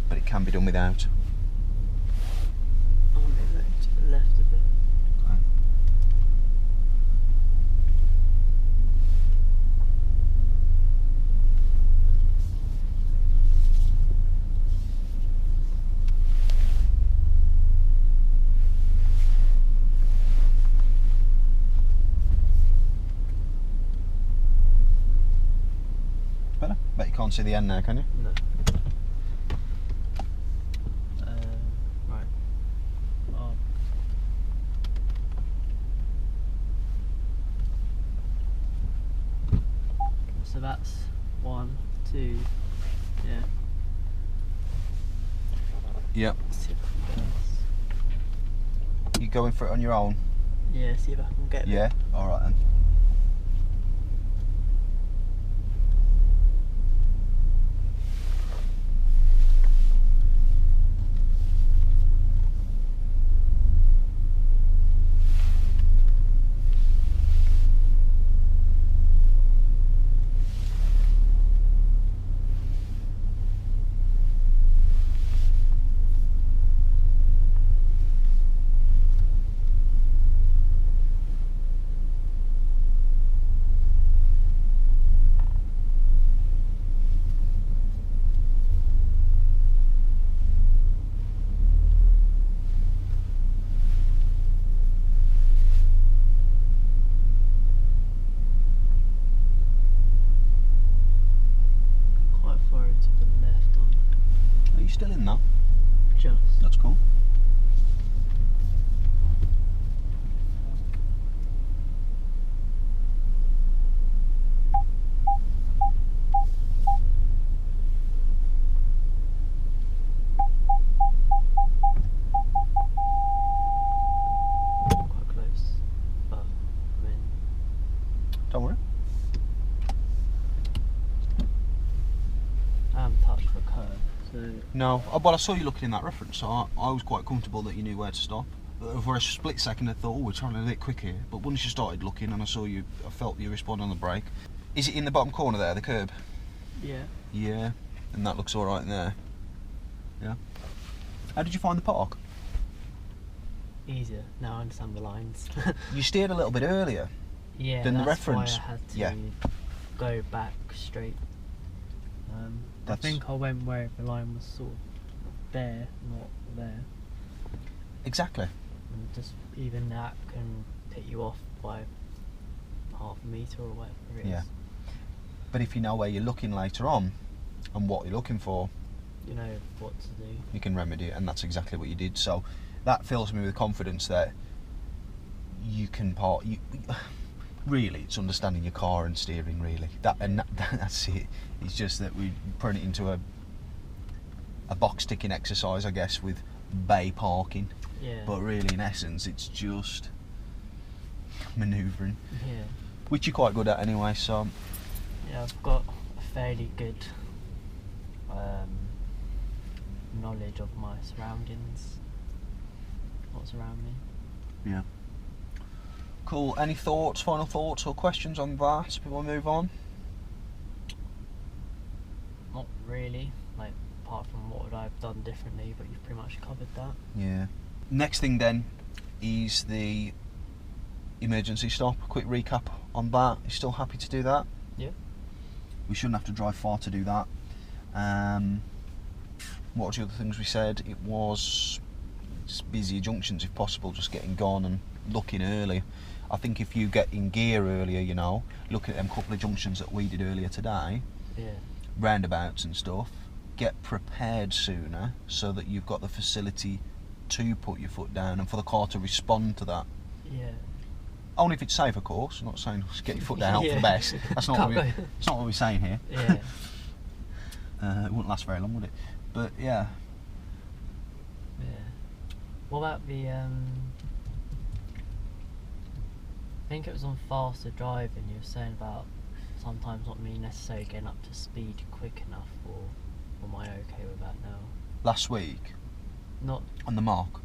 S1: but it can be done without.
S2: I'll move it to the left a bit.
S1: Better? Bet you can't see the end now, can you?
S2: No. Right. Oh. So that's 1, 2. Yeah.
S1: Yep.
S2: See if I can
S1: You going for it on your own?
S2: yeah, see if I can get
S1: Yeah? Alright then. No, well, I saw you looking in that reference, so I was quite comfortable that you knew where to stop. For a split second, I thought, oh, we're trying to do it quick here. But once you started looking and I saw you, I felt you respond on the brake. Is it in the bottom corner there, the curb?
S2: Yeah.
S1: Yeah, and that looks all right in there. Yeah. How did you find the park?
S2: Easier. Now I understand the lines.
S1: You steered a little bit earlier.
S2: Yeah,
S1: than the
S2: that's
S1: reference.
S2: why I had to
S1: Yeah.
S2: go back straight. I think I went where the line was sort of there, not there.
S1: Exactly.
S2: And just even that can put you off by half a metre or whatever it is.
S1: Yeah. But if you know where you're looking later on and what you're looking for,
S2: You know what to do.
S1: you can remedy it, and that's exactly what you did. So that fills me with confidence that you can really, it's understanding your car and steering, really. That's it. It's just that we put it into a box ticking exercise, I guess, with bay parking.
S2: Yeah.
S1: But really, in essence, it's just manoeuvring,
S2: Yeah.
S1: which you're quite good at anyway. So
S2: Yeah, I've got a fairly good knowledge of my surroundings. What's around me.
S1: yeah. Cool. Any thoughts, final thoughts or questions on that before we move on?
S2: Not really, like apart from what would I have done differently, but you've pretty much covered that.
S1: Yeah. Next thing then is the emergency stop. A quick recap on that. You still happy to do that?
S2: Yeah.
S1: We shouldn't have to drive far to do that. What were the other things we said? It was just busier junctions if possible, just getting gone and looking early. I think if you get in gear earlier, you know, look at them couple of junctions that we did earlier today,
S2: Yeah.
S1: roundabouts and stuff, get prepared sooner so that you've got the facility to put your foot down and for the car to respond to that.
S2: Yeah.
S1: Only if it's safe, of course. I'm not saying just get your foot down, hope for the best. That's not that's not what we're saying here.
S2: Yeah.
S1: It wouldn't last very long, would it? But yeah.
S2: Yeah. What about the I think it was on faster driving, you were saying about sometimes not me necessarily getting up to speed quick enough, or am I okay with that now?
S1: Last week,
S2: Not
S1: on the mark.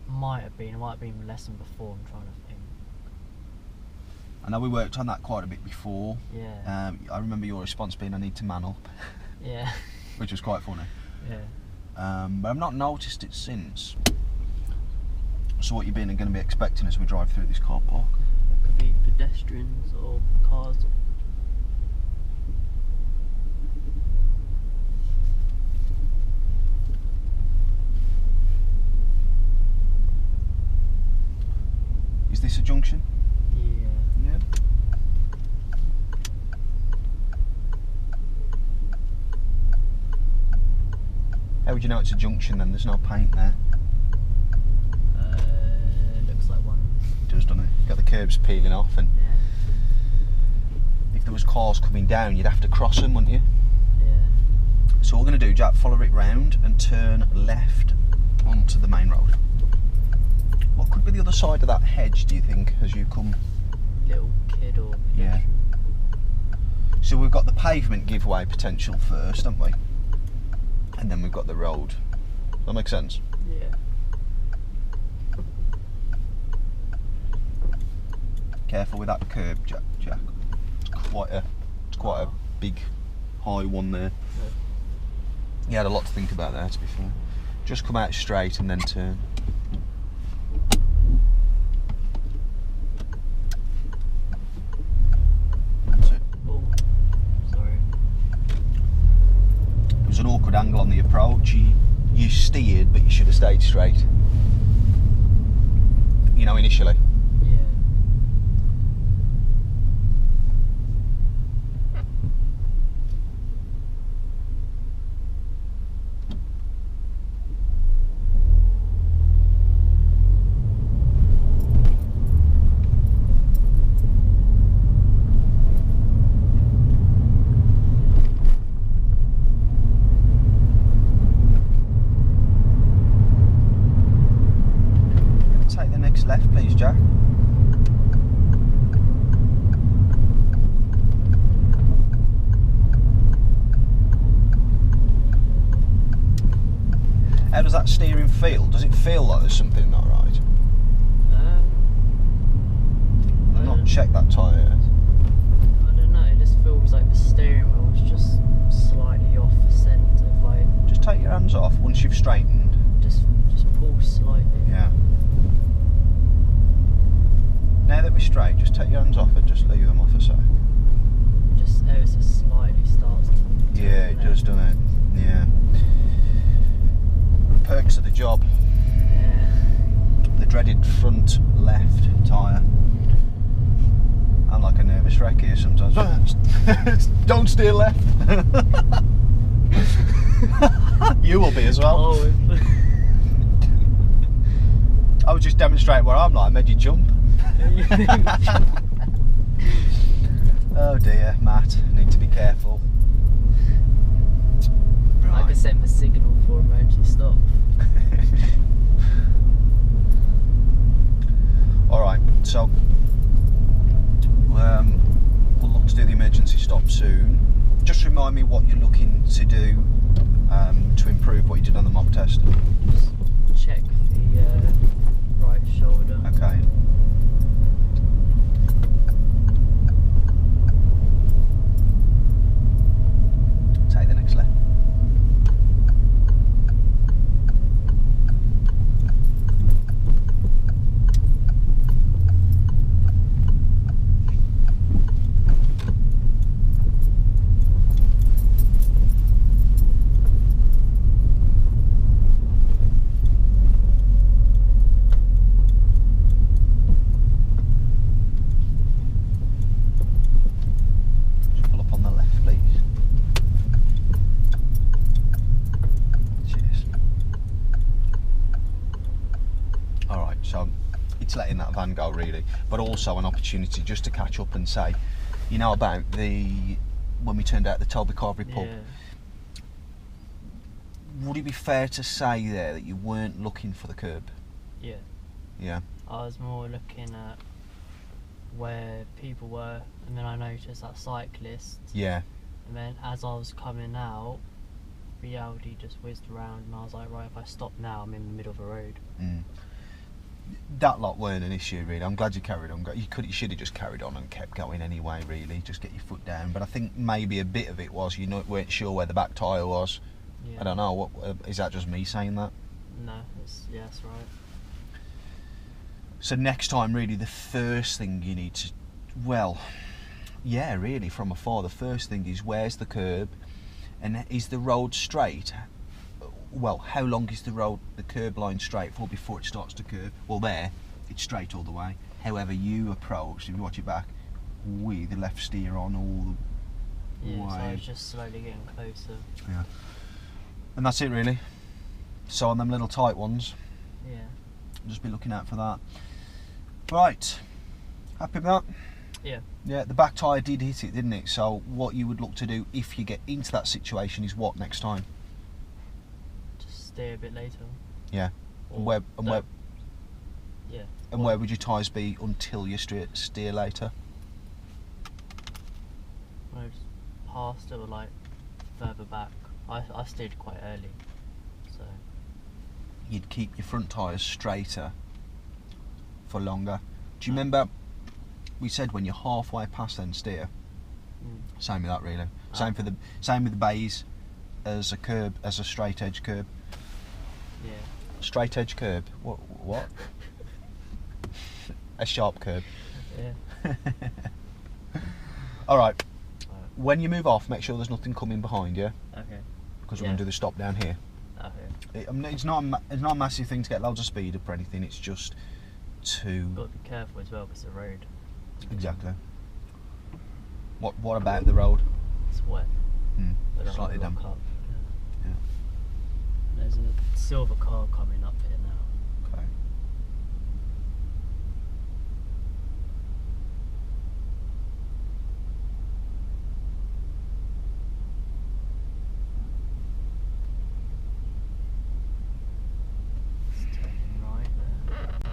S2: might have been, it might have been the lesson before, I'm trying to think.
S1: I know we worked on that quite a bit before.
S2: Yeah.
S1: I remember your response being, I need to man up,
S2: Yeah.
S1: which was quite funny.
S2: Yeah.
S1: But I've not noticed it since. So what you've been going to be expecting as we drive through this car park?
S2: It could be pedestrians or cars.
S1: Is this a junction?
S2: Yeah.
S1: Yeah. How would you know it's a junction then? There's no paint there.
S2: Looks like one.
S1: It does, doesn't it? Got the curbs peeling off, and
S2: Yeah.
S1: if there was cars coming down, you'd have to cross them, wouldn't you?
S2: Yeah.
S1: So what we're going to do, Jack, follow it round and turn left onto the main road. What could be the other side of that hedge, do you think, as you come?
S2: Little kid or
S1: Yeah.
S2: pedestrian.
S1: So we've got the pavement giveaway potential first, haven't we? And then we've got the road. Does that make sense?
S2: Yeah.
S1: Careful with that curb, Jack. It's quite a big, high one there. You had a lot to think about there, to be fair. Just come out straight and then turn. That's it.
S2: Oh, sorry.
S1: It was an awkward angle on the approach. You steered, but you should have stayed straight. You know, initially.
S2: Yeah.
S1: Take the next left, please, Jack. does that steering feel? Does it feel like there's something not right? I've not checked that tyre yet.
S2: I don't know, it just feels like the steering wheel is just slightly off the centre.
S1: Just take your hands off once you've straightened.
S2: Just pull slightly.
S1: Yeah. Now that we're straight, just take your hands off and just leave them off a sec.
S2: Just ever so slightly starts to...
S1: Yeah, it does, doesn't it? Yeah. Perks of the job.
S2: Yeah.
S1: The dreaded front left tyre. I'm like a nervous wreck here sometimes. Don't steer left. You will be as well.
S2: Oh,
S1: I was just demonstrating where I'm like, I made you jump. Oh dear, Matt, need to be careful.
S2: I can send the signal for emergency stop.
S1: Alright, so we'll look to do the emergency stop soon. Just remind me what you're looking to do to improve what you did on the mock test.
S2: Just check the right shoulder.
S1: Okay. Take the next left. Letting that van go really, but also an opportunity just to catch up and say, you know, about when we turned out the Toby Carvery pub.
S2: Yeah.
S1: Would it be fair to say there that you weren't looking for the curb?
S2: Yeah.
S1: Yeah.
S2: I was more looking at where people were, and then I noticed that cyclists.
S1: Yeah.
S2: And then as I was coming out, the Audi just whizzed around, and I was like, right, if I stop now, I'm in the middle of the road.
S1: That lot weren't an issue really. I'm glad you carried on. You should have just carried on and kept going anyway really, just get your foot down. But I think maybe a bit of it was you weren't sure where the back tyre was.
S2: Yeah.
S1: I don't know, what is that just me saying that?
S2: No, that's right.
S1: So next time really the first thing you need to, well, yeah really from afar, the first thing is where's the curb and is the road straight? Well, how long is the curb line straight for before it starts to curve? Well, there, it's straight all the way. However, you approach, if you watch it back, with the left steer on all the way.
S2: Yeah, so I was just slowly getting closer.
S1: Yeah. And that's it, really. So on them little tight ones,
S2: Yeah.
S1: just be looking out for that. Right, happy with that?
S2: Yeah.
S1: Yeah, the back tyre did hit it, didn't it? So what you would look to do if you get into that situation is what next time?
S2: Steer a bit later.
S1: Yeah. And
S2: Or
S1: where
S2: Yeah.
S1: and where would your tyres be until you steer later?
S2: When I was past it, or like further back. I steered quite early, so
S1: You'd keep your front tyres straighter for longer. Do you remember we said when you're halfway past then steer? Same with that really. Same with the bays as a curb, as a straight edge curb.
S2: yeah.
S1: Straight edge curb. What? A sharp curb.
S2: Yeah.
S1: All right. When you move off, make sure there's nothing coming behind you,
S2: Okay.
S1: because we're going to do the stop down here.
S2: Okay.
S1: It's not a massive thing to get loads of speed up or anything. It's just to
S2: Got to be careful as well, because the road.
S1: exactly. What about the road?
S2: It's wet. But I don't
S1: Slightly
S2: wanna
S1: damp.
S2: lock up.
S1: Yeah.
S2: There's a silver car coming up here now.
S1: Okay.
S2: It's turning right there.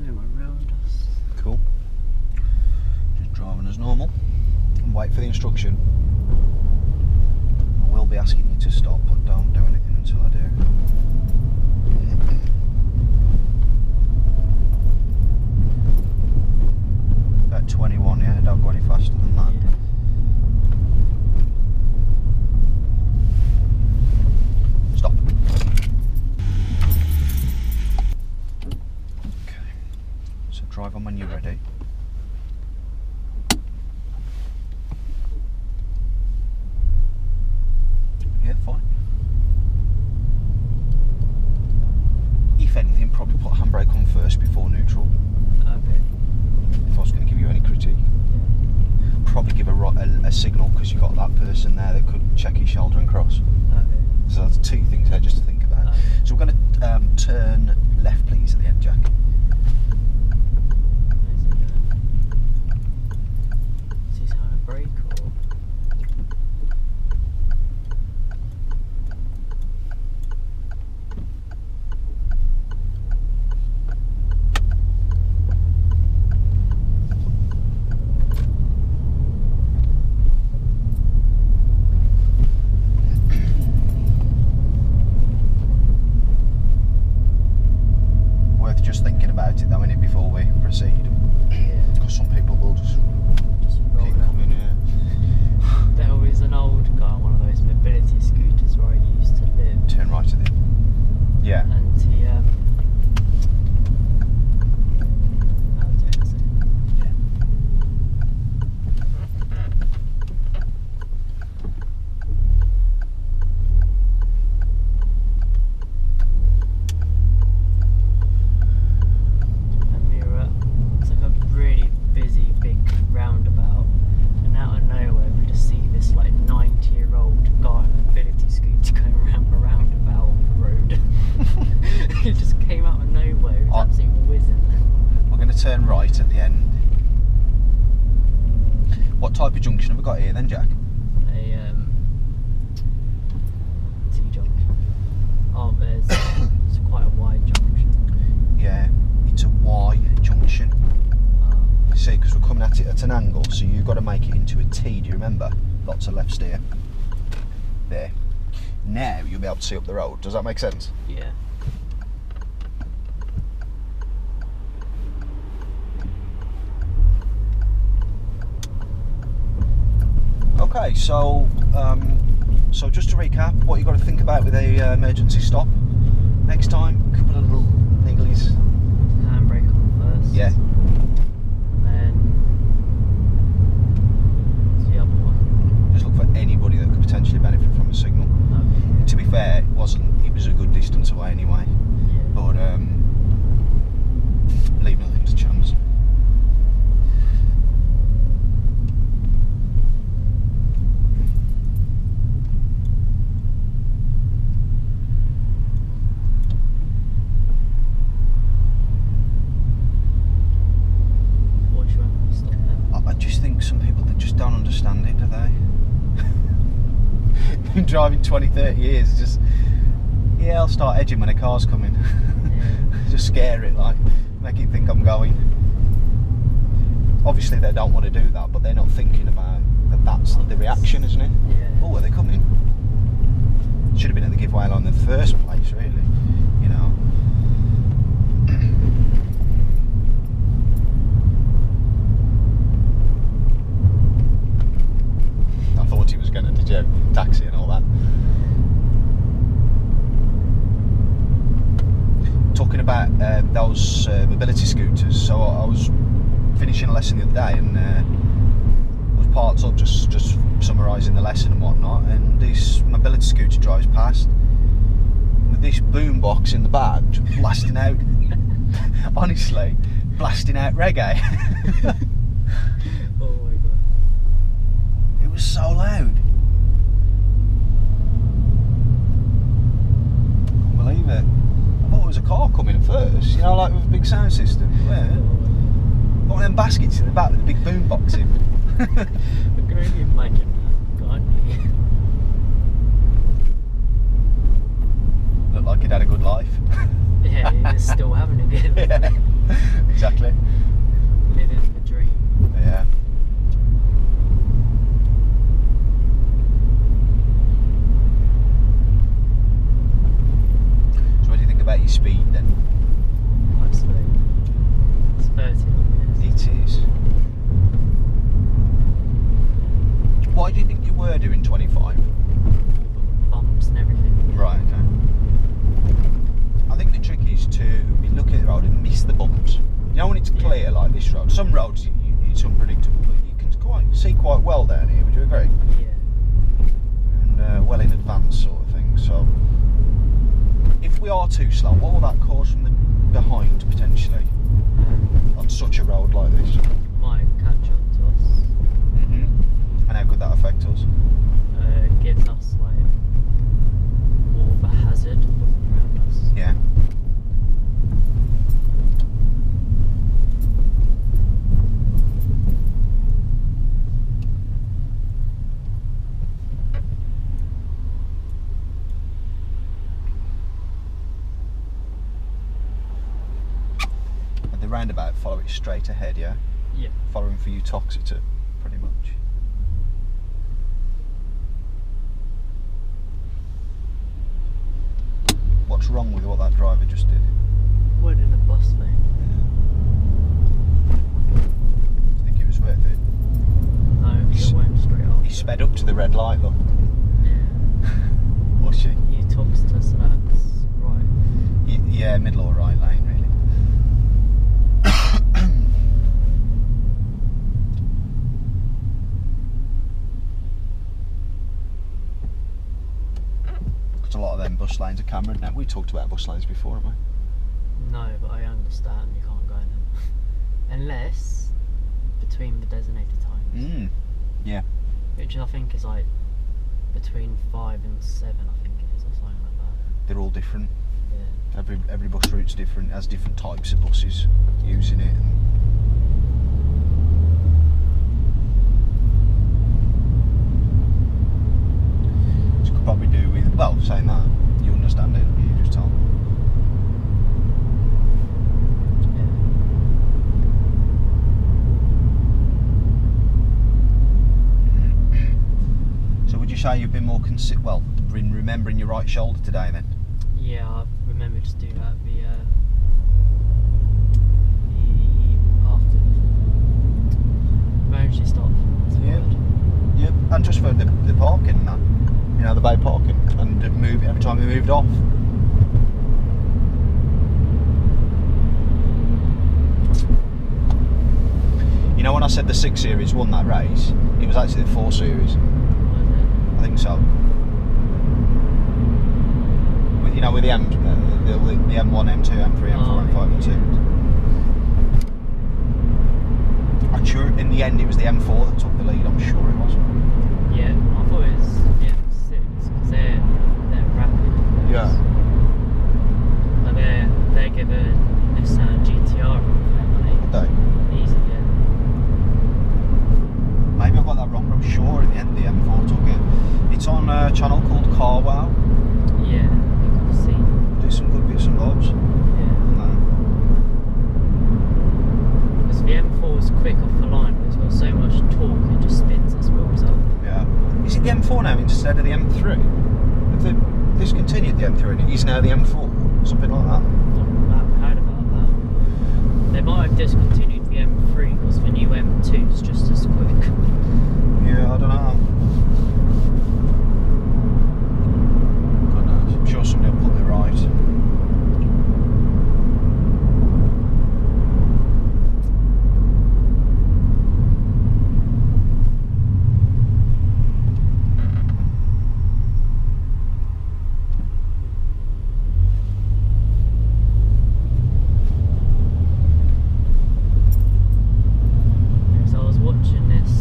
S2: No one around us.
S1: Cool. Just instruction. I will be asking you to stop, but don't do anything until I do. About 21, yeah, don't go any faster than that.
S2: Yeah.
S1: Stop. Okay, so drive on when you're ready. Yeah, fine. If anything, probably put handbrake on first before neutral.
S2: Okay.
S1: If I was going to give you any critique, probably give a signal, because you've got that person there that could check his shoulder and cross.
S2: Okay.
S1: So that's two things there just to think about.
S2: Okay.
S1: So we're going to turn left, please, at the end, Jack.
S2: Where's he going? Is he trying to brake or?
S1: Worth just thinking about it, though, innit, before we proceed.
S2: Yeah.
S1: Because some people will just
S2: Roll
S1: keep
S2: down.
S1: coming here.
S2: There was an old guy on one of those mobility scooters where I used to live,
S1: Turn right at the end. Yeah.
S2: and he I'll do it in a second. And we were at, it's like a really busy big roundabout, and out of nowhere we just see this like 90-year-old guy on a mobility scooter going around the roundabout on the road. It just came out of nowhere. It was
S1: Oh.
S2: absolutely whizzing.
S1: We're going to turn right at the end. What type of junction have we got here then, Jack?
S2: A T-junction. Oh, it's quite a wide junction.
S1: Yeah, it's a Y junction. You see, because we're coming at it at an angle, so you've got to make it into a T, do you remember? Lots of left steer. There. Now you'll be able to see up the road. Does that make sense?
S2: Yeah.
S1: Okay, so just to recap, what you've got to think about with a emergency stop next time, a couple of little nigglies.
S2: Handbrake on first.
S1: Yeah.
S2: And then what's the other one?
S1: Just look for anybody that could potentially benefit from a signal.
S2: Okay.
S1: To be fair, it was a good distance away anyway,
S2: Yeah.
S1: but leave nothing to chance.
S2: What should I stop there?
S1: I just think some people that just don't understand it, do they? Been driving 20, 30 years, just, yeah, I'll start edging when a car's coming.
S2: Yeah.
S1: Just scare it, like, make it think I'm going. Obviously they don't want to do that, but they're not thinking about that that's the reaction, isn't it?
S2: Yeah.
S1: Oh, are they coming? Should have been at the giveaway line in the first place, really, you know. I thought he was going to, did you? Taxi and all that. Talking about those mobility scooters, so I was finishing a lesson the other day and was parked up just summarising the lesson and whatnot, and this mobility scooter drives past with this boombox in the back just blasting out, honestly, blasting out reggae.
S2: Oh my god.
S1: It was so loud. Couldn't believe it. I thought it was a car coming at first, you know, like with a big sound system. Yeah. Got one of them baskets in the back with a big boom box in.
S2: I can only imagine that, can't you?
S1: Looked like he'd had a good life.
S2: Yeah, he's still having it again.
S1: Yeah, exactly.
S2: Living the dream.
S1: Yeah. miss the bumps. You know when it's clear like this road. Some roads it's unpredictable, but you can see quite well down here. Would you agree?
S2: Yeah.
S1: And well in advance, sort of thing. So if we are too slow, what will that cause from the behind potentially on such a road like this?
S2: Might catch up to us.
S1: And how could that affect us?
S2: Gives us like more of a hazard around us.
S1: Yeah. At the roundabout, follow it straight ahead, yeah?
S2: Yeah.
S1: Following for you Toxeter, pretty much. What's wrong with what that driver just did?
S2: Went in a bus lane.
S1: Do you think it was worth it?
S2: No, he went straight off.
S1: He sped up to the red light, look.
S2: Yeah.
S1: Was she?
S2: You talks to us, so that's right.
S1: Yeah, middle or right lane, really. Because a lot of them bus lanes are cameraed now. We talked about bus lanes before, haven't we?
S2: No, but I understand you can't go in them. Unless between the designated times.
S1: Yeah.
S2: Which I think is like between 5 and 7, I think it is, or something like that.
S1: They're all different.
S2: Yeah.
S1: Every bus route's different, has different types of buses using it. So could probably do with, well, saying that, you understand it, you just tell them. So would you say you've been more in remembering your right shoulder today then?
S2: Yeah, I remember to do that after the emergency stop.
S1: Yep, and just for the parking and that, you know, the bay parking, and move every time we moved off. You know when I said the 6 Series won that race, it was actually the 4 Series.
S2: Was it?
S1: I think so. You know, with the M1, M2, M3, M4, M5 and 2. I'm sure in the end it was the M4 that took the lead, I'm sure it was.
S2: Yeah, I thought it was the M6, because they're rapid.
S1: Yeah.
S2: But they give a Nissan GTR on them,
S1: Would they?
S2: easy, yeah.
S1: Maybe I got that wrong, but I'm sure in the end the M4 took it. It's on a channel called CarWow.
S2: Yeah, I think I've seen.
S1: Do some good bits and bobs.
S2: Yeah. Because the M4 is quick off the line, but it's got so much torque it just spins its wheels up.
S1: Yeah. Is it the M4 now instead of the M3? Have they discontinued the M3 and it is now the M4? Something like that?
S2: I haven't heard about that. They might have discontinued the M3 because the new M2 is just as quick.
S1: Yeah, I don't know. God knows. I'm sure somebody will put me right.
S2: So I was watching this.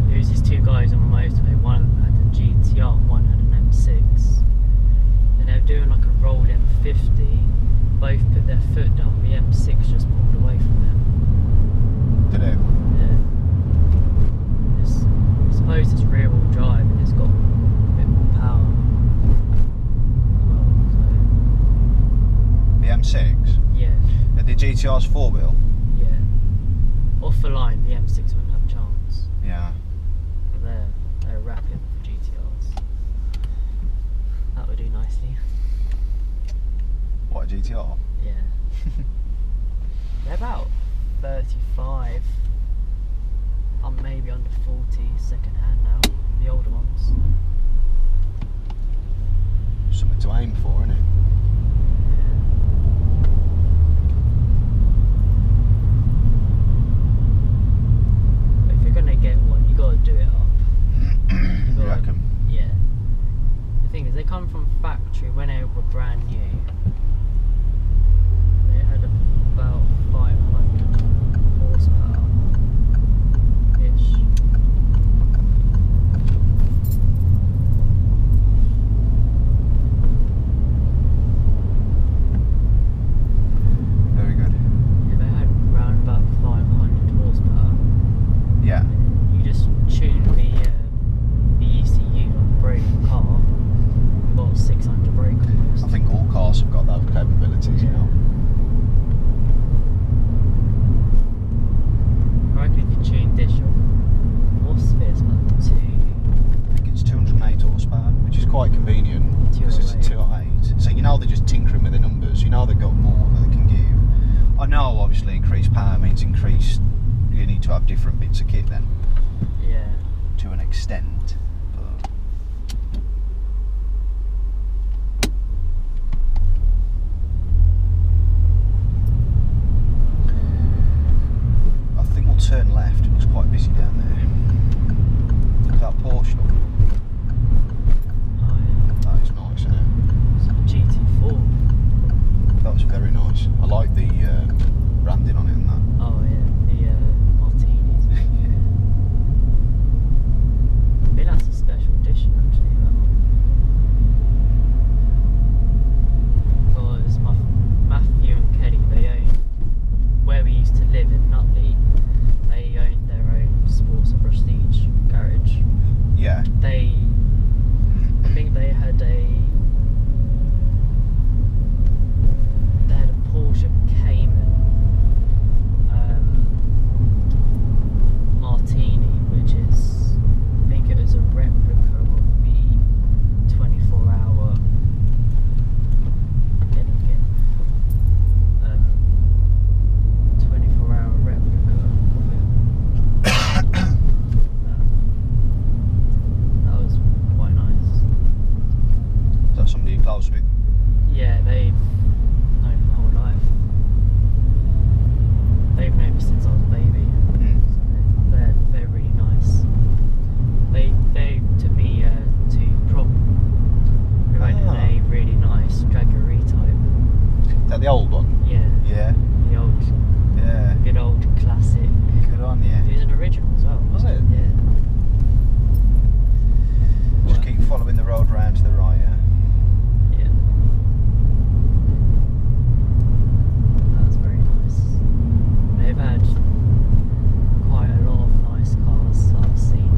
S2: There was these 2 guys on the motorway. One of them had a GTR, one had an M6. And they were doing like a roll M50. Both put their foot down. The M6 just pulled away from them.
S1: Did it?
S2: Yeah. I suppose it's rear wheel drive and it's got a bit more power as well.
S1: The M6?
S2: So yeah,
S1: The GTR's 4-wheel?
S2: yeah. Off the line, the M6 wouldn't have a chance.
S1: Yeah.
S2: But they're rapid GTRs. That would do nicely.
S1: What, a GTR?
S2: Yeah. They're about 35. I'm maybe under 40 second hand now. The older ones.
S1: Something to aim for, isn't it?
S2: they come from factory when they were brand new. They had about 500 horsepower ish.
S1: Very good.
S2: Yeah, they had around about 500 horsepower.
S1: Yeah.
S2: You just tune the ECU on brake car. You've got 600 brake almost.
S1: I think all cars have got those capabilities, you know.
S2: I reckon if you tune this, what's this? About
S1: I think it's 208 horsepower, which is quite convenient because it's a 208. So you know they're just tinkering with the numbers. You know they've got more that they can give. I know obviously increased power means increased. You need to have different bits of kit then.
S2: Yeah.
S1: To an extent. But I think we'll turn left. It looks quite busy down there. Look at that Porsche. Look.
S2: Oh yeah.
S1: That is nice, isn't it?
S2: It's a GT4.
S1: That was very nice. I like the branding on it and that.
S2: Oh yeah, the martinis. I think that's a special edition actually, that one. Because Matthew and Kelly, they own, where we used to live in Nutley, they owned their own sports and prestige garage.
S1: Yeah.
S2: I think they had a Porsche Cayman Martini, which is, I think it was a replica of the 24-hour 24-hour replica of it. That was quite nice.
S1: Is that somebody you're close with?
S2: Yeah, they've known my whole life. They've known me since I was a baby. So they're really nice. They took me to prom. We went in a really nice Jaguar type.
S1: Is that the old one?
S2: Yeah.
S1: Yeah.
S2: The old,
S1: Yeah.
S2: good old classic.
S1: Good on you.
S2: It was an original as well.
S1: Was it?
S2: Yeah.
S1: Just keep following the road round to the right, yeah?
S2: Yeah. That's very nice. They've had quite a lot of nice cars that I've seen.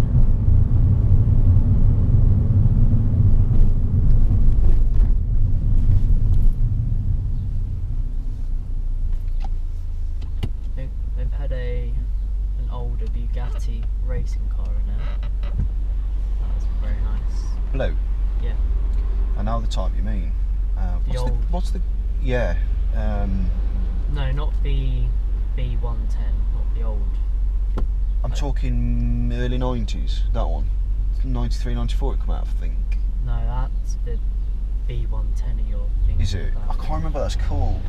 S2: They've had an older Bugatti racing car in there. That was very nice.
S1: Blue?
S2: Yeah.
S1: I know the type you mean. What's the yeah.
S2: No, not the B110, not the old.
S1: I'm talking early 90s, that one. 93, 94 it come out, I think.
S2: No, that's the B110 you're thinking
S1: Is it?
S2: about.
S1: I can't remember what that's called.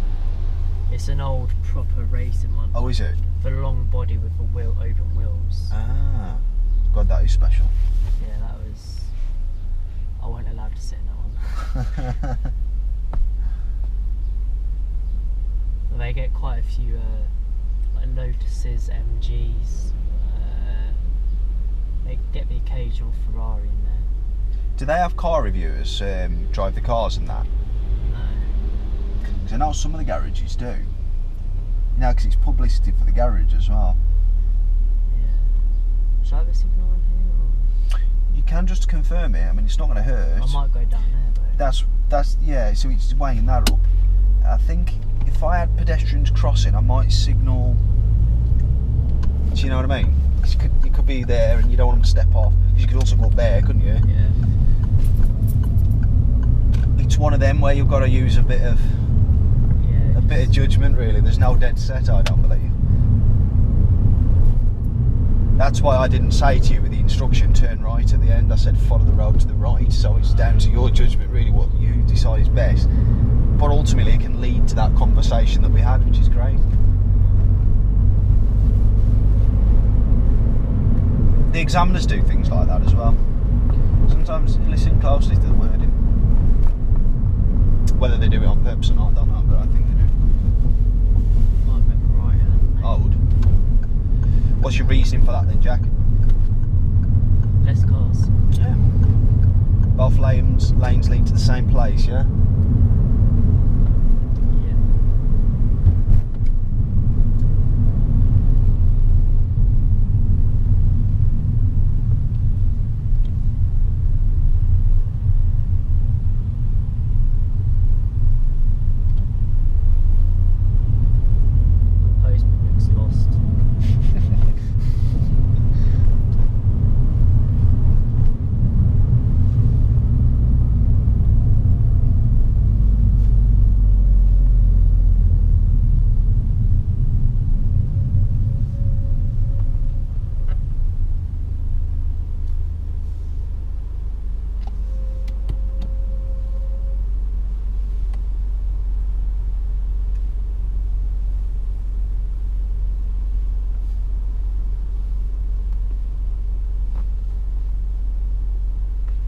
S2: It's an old proper racing one.
S1: Oh, is it?
S2: The long body with the open wheels.
S1: Ah. God, that is special.
S2: Yeah, that was... I wasn't allowed to sit in that one. They get quite a few like Lotuses, MGs. They get the occasional Ferrari in there.
S1: Do they have car reviewers drive the cars and that?
S2: No.
S1: Because I know some of the garages do. You know, because it's publicity for the garage as well.
S2: Yeah. Should I have a signal on here? Or?
S1: You can just confirm it. I mean, it's not going to hurt.
S2: I might go down there though.
S1: That's yeah. So it's weighing that up. I think if I had pedestrians crossing, I might signal. Do you know what I mean? 'Cause you could be there and you don't want them to step off. You could also go up there, couldn't you?
S2: Yeah.
S1: It's one of them where you've got to use a bit of judgment. Really, there's no dead set. I don't believe. That's why I didn't say to you with the instruction turn right at the end. I said follow the road to the right. So it's down to your judgment, really, what you decide is best. But ultimately, it can lead to that conversation that we had, which is great. The examiners do things like that as well. Sometimes listen closely to the wording. purpose or not, I don't know, but I think they do.
S2: Might be right hand.
S1: I would. What's your reasoning for that then, Jack?
S2: Less cars.
S1: Yeah. Both lanes lead to the same place, yeah?
S2: Yeah. The postman looks lost.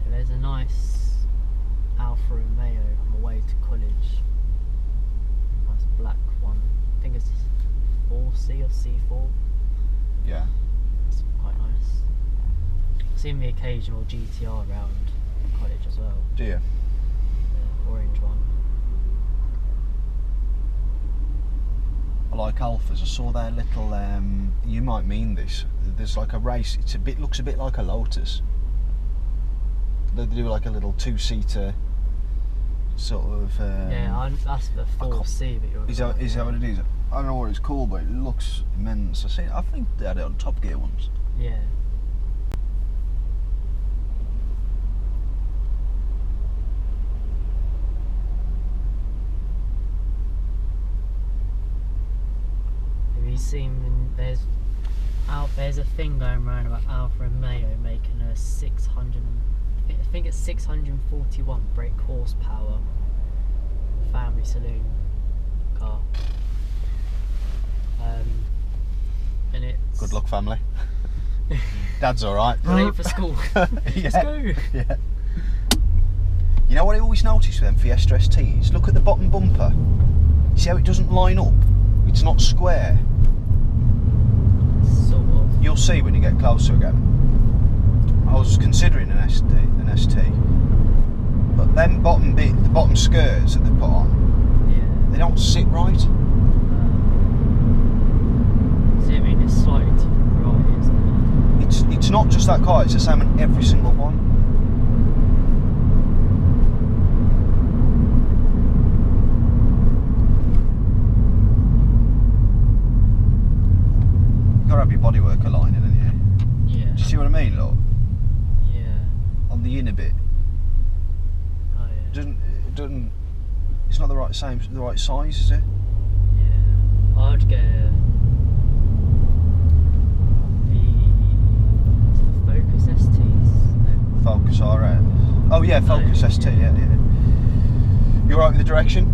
S2: There's a nice Alfa Romeo on the way to college. Nice black one. I think it's 4C or C4.
S1: Yeah.
S2: It's quite nice. I've seen the occasional GTR around college as well.
S1: Do you?
S2: The orange one.
S1: I like Alphas. I saw their little, you might mean this, there's like a race, looks a bit like a Lotus. They do like a little two-seater sort of...
S2: Yeah, that's the 4C that you're...
S1: Is that what it is? I don't know what it's called, but it looks immense. I think they had it on Top Gear once.
S2: Yeah. Have you seen, there's a thing going around about Alfa Romeo making a 600, I think it's 641 brake horsepower family saloon car. And it's...
S1: Good luck, family. Dad's alright.
S2: Late for school. Let's go.
S1: Yeah. You know what I always notice with them Fiesta STs? Look at the bottom bumper. See how it doesn't line up? It's not square.
S2: Sort of.
S1: You'll see when you get closer again. I was considering an ST, but them the bottom skirts that they put on,
S2: Yeah.
S1: they don't sit right.
S2: So I mean, it's slightly to the right, isn't
S1: It's not just that car, it's the same on every single one. You gotta have your bodywork aligning, haven't you?
S2: it? Yeah.
S1: Do you see what I mean, look?
S2: Yeah.
S1: On the inner bit.
S2: Oh yeah.
S1: It doesn't it's not the right size, is it?
S2: Yeah. I'd get the Focus STs. No.
S1: Focus RS. Oh yeah, Focus
S2: No,
S1: ST,
S2: yeah.
S1: yeah. You alright with the direction?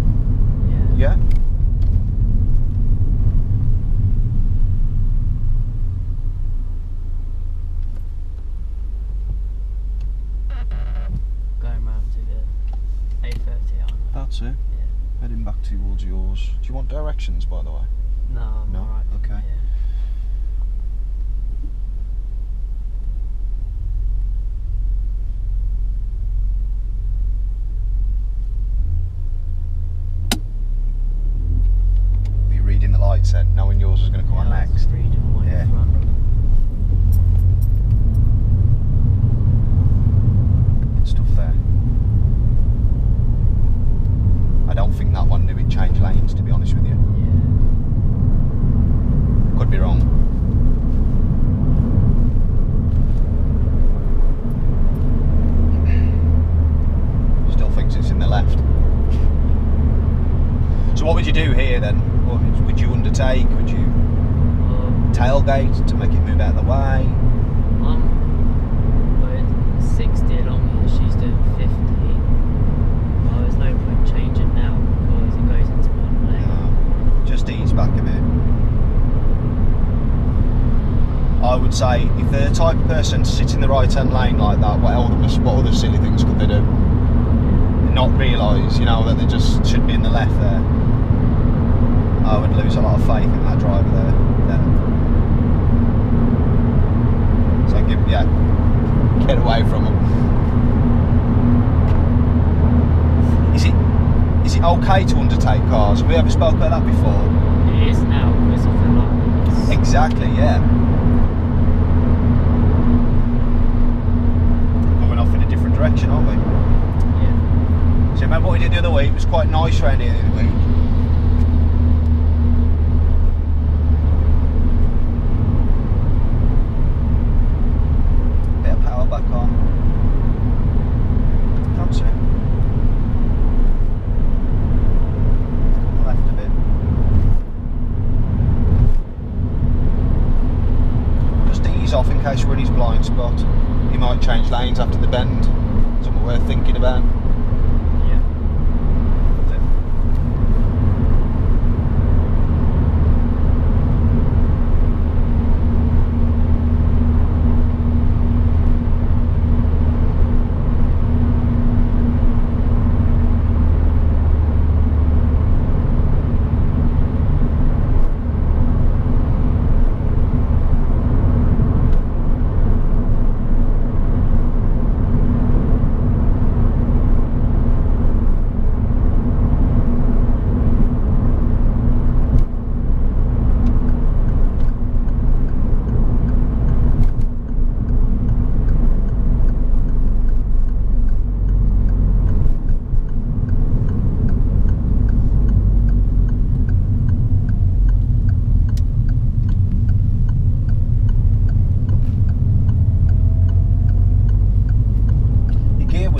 S2: Yeah.
S1: Yeah?
S2: Going round to the A30, aren't I?
S1: That's it.
S2: Yeah.
S1: Heading back towards yours. Do you want directions, by the way?
S2: No, I'm
S1: No?
S2: alright.
S1: Okay.
S2: Yeah.
S1: Were you reading the lights then, knowing yours was going to come on
S2: Yeah, I was
S1: next?
S2: reading one in
S1: Yeah.
S2: front.
S1: Good stuff there. I don't think that one knew it changed lanes, to be honest with you.
S2: Yeah.
S1: Could be wrong. Still thinks it's in the left. So what would you do here then? What would you undertake? Would you tailgate to make it move out of the way?
S2: I'm doing 60 along here, she's doing 50. Well, there's no point changing now because it goes into one lane.
S1: Just ease back a bit. I would say if they're the type of person to sit in the right hand lane like that, what other silly things could they do? Not realise, you know, that they just should be in the left there, I would lose a lot of faith in that driver there. Then. So get away from them. Is it okay to undertake cars? Have we ever spoke about that before?
S2: It is now, because I feel like it's...
S1: Exactly, yeah. Going off in a different direction, aren't we?
S2: Yeah.
S1: So remember what we did the other week? It was quite nice around here the other week. Bit of power back on. That's it. Left a bit. Just ease off in case we're in his blind spot. He might change lanes after the bend. Something worth thinking about.
S2: Yeah.
S1: That's it.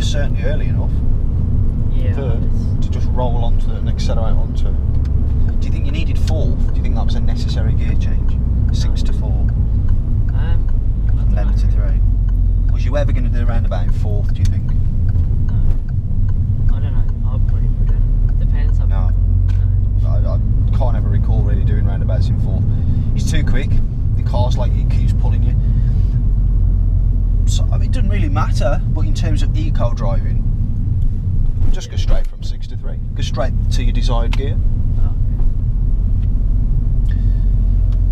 S1: Certainly early enough to just roll onto it and accelerate onto it. Do you think you needed 4th? Do you think that was a necessary gear change? 6 to 4? 11 to 3. Was you ever going to do a roundabout in 4th, do you think?
S2: No. I don't know. I probably wouldn't. Depends.
S1: No. I can't ever recall really doing roundabouts in 4th. It's too quick. The car's like it keeps pulling you. So, I mean, it doesn't really matter, but in terms of eco driving, just go straight from 6 to 3. Go straight to your desired gear.
S2: Okay.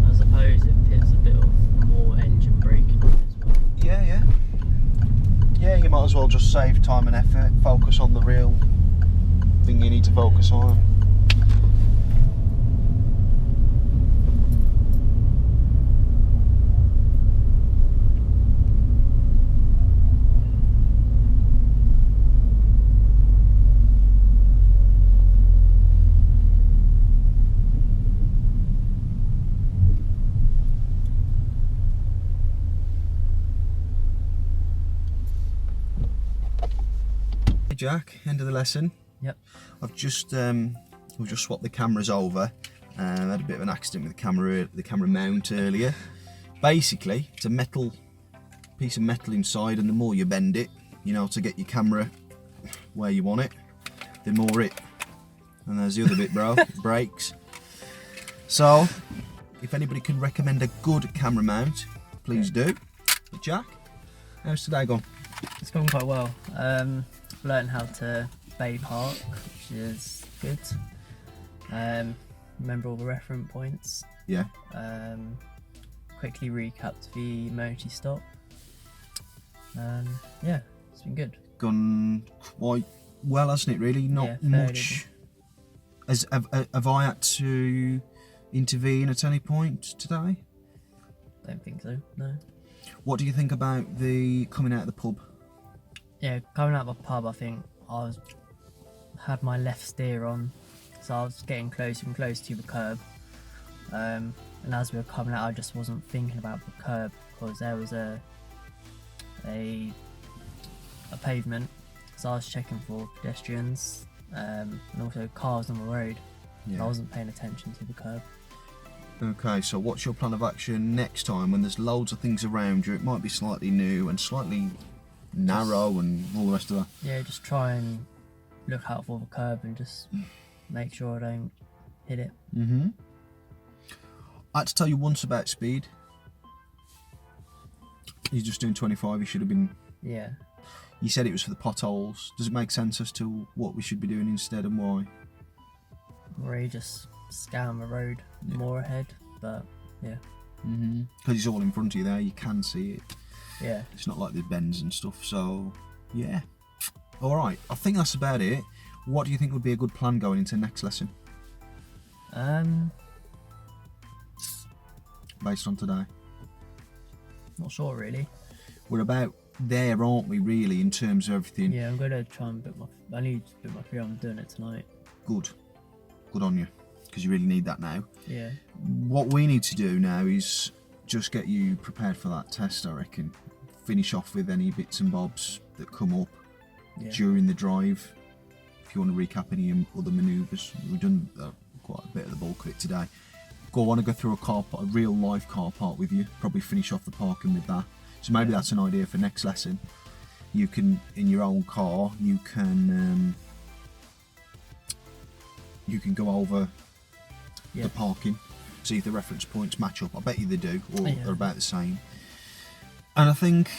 S2: I suppose it puts a bit of more engine braking as well.
S1: Yeah. Yeah, you might as well just save time and effort, focus on the real thing you need to focus on. Jack, end of the lesson.
S2: Yep.
S1: I've just we've just swapped the cameras over. I had a bit of an accident with the camera mount earlier. Basically, it's a piece of metal inside, and the more you bend it, you know, to get your camera where you want it, the more it. And there's the other bit, bro. It breaks. So, if anybody can recommend a good camera mount, please do. But Jack, how's today gone?
S2: It's gone quite well. Learned how to bay park, which is good. Remember all the reference points.
S1: Yeah.
S2: Quickly recapped the Moti stop. Yeah, it's been good.
S1: Gone quite well, hasn't it? Really, not much. Have I had to intervene at any point today?
S2: Don't think so. No.
S1: What do you think about the coming out of the pub?
S2: Yeah, coming out of the pub, I think had my left steer on, so I was getting closer and closer to the curb. And as we were coming out, I just wasn't thinking about the curb because there was a pavement, so I was checking for pedestrians and also cars on the road.
S1: Yeah.
S2: I wasn't paying attention to the curb.
S1: Okay, so what's your plan of action next time when there's loads of things around you? It might be slightly new and slightly narrow and all the rest of that.
S2: Yeah, just try and look out for the curb and just make sure I don't hit it.
S1: Mm-hmm. I had to tell you once about speed. You're just doing 25, you should have been...
S2: Yeah.
S1: You said it was for the potholes. Does it make sense as to what we should be doing instead and why?
S2: Or you just scan the road more ahead, but yeah.
S1: Because it's all in front of you there, you can see it.
S2: Yeah.
S1: It's not like the bends and stuff, so yeah. Alright, I think that's about it. What do you think would be a good plan going into the next lesson? Based on today?
S2: Not sure really.
S1: We're about there, aren't we, really, in terms of everything?
S2: Yeah, I'm gonna try and I need to book my theory. I'm doing it tonight.
S1: Good on you, because you really need that now.
S2: Yeah.
S1: What we need to do now is just get you prepared for that test, I reckon. Finish off with any bits and bobs that come up during the drive. If you want to recap any other manoeuvres, we've done quite a bit of the bulk of it today. I want to go through a real life car park with you, probably finish off the parking with that. So maybe that's an idea for next lesson. You can, in your own car, you can go over the parking, see if the reference points match up. I bet you they do, or they're about the same. And I think,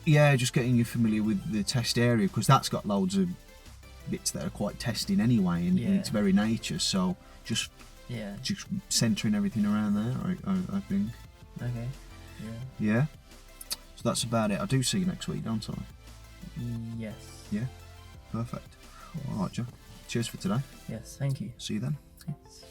S1: just getting you familiar with the test area, because that's got loads of bits that are quite testing anyway, and it's very nature. So just centering everything around there, I think.
S2: Okay.
S1: Yeah. So that's about it. I do see you next week, don't I?
S2: Yes.
S1: Yeah. Perfect.
S2: Yes.
S1: All right, Joe. Cheers for today.
S2: Yes. Thank you.
S1: See you then.
S2: Yes.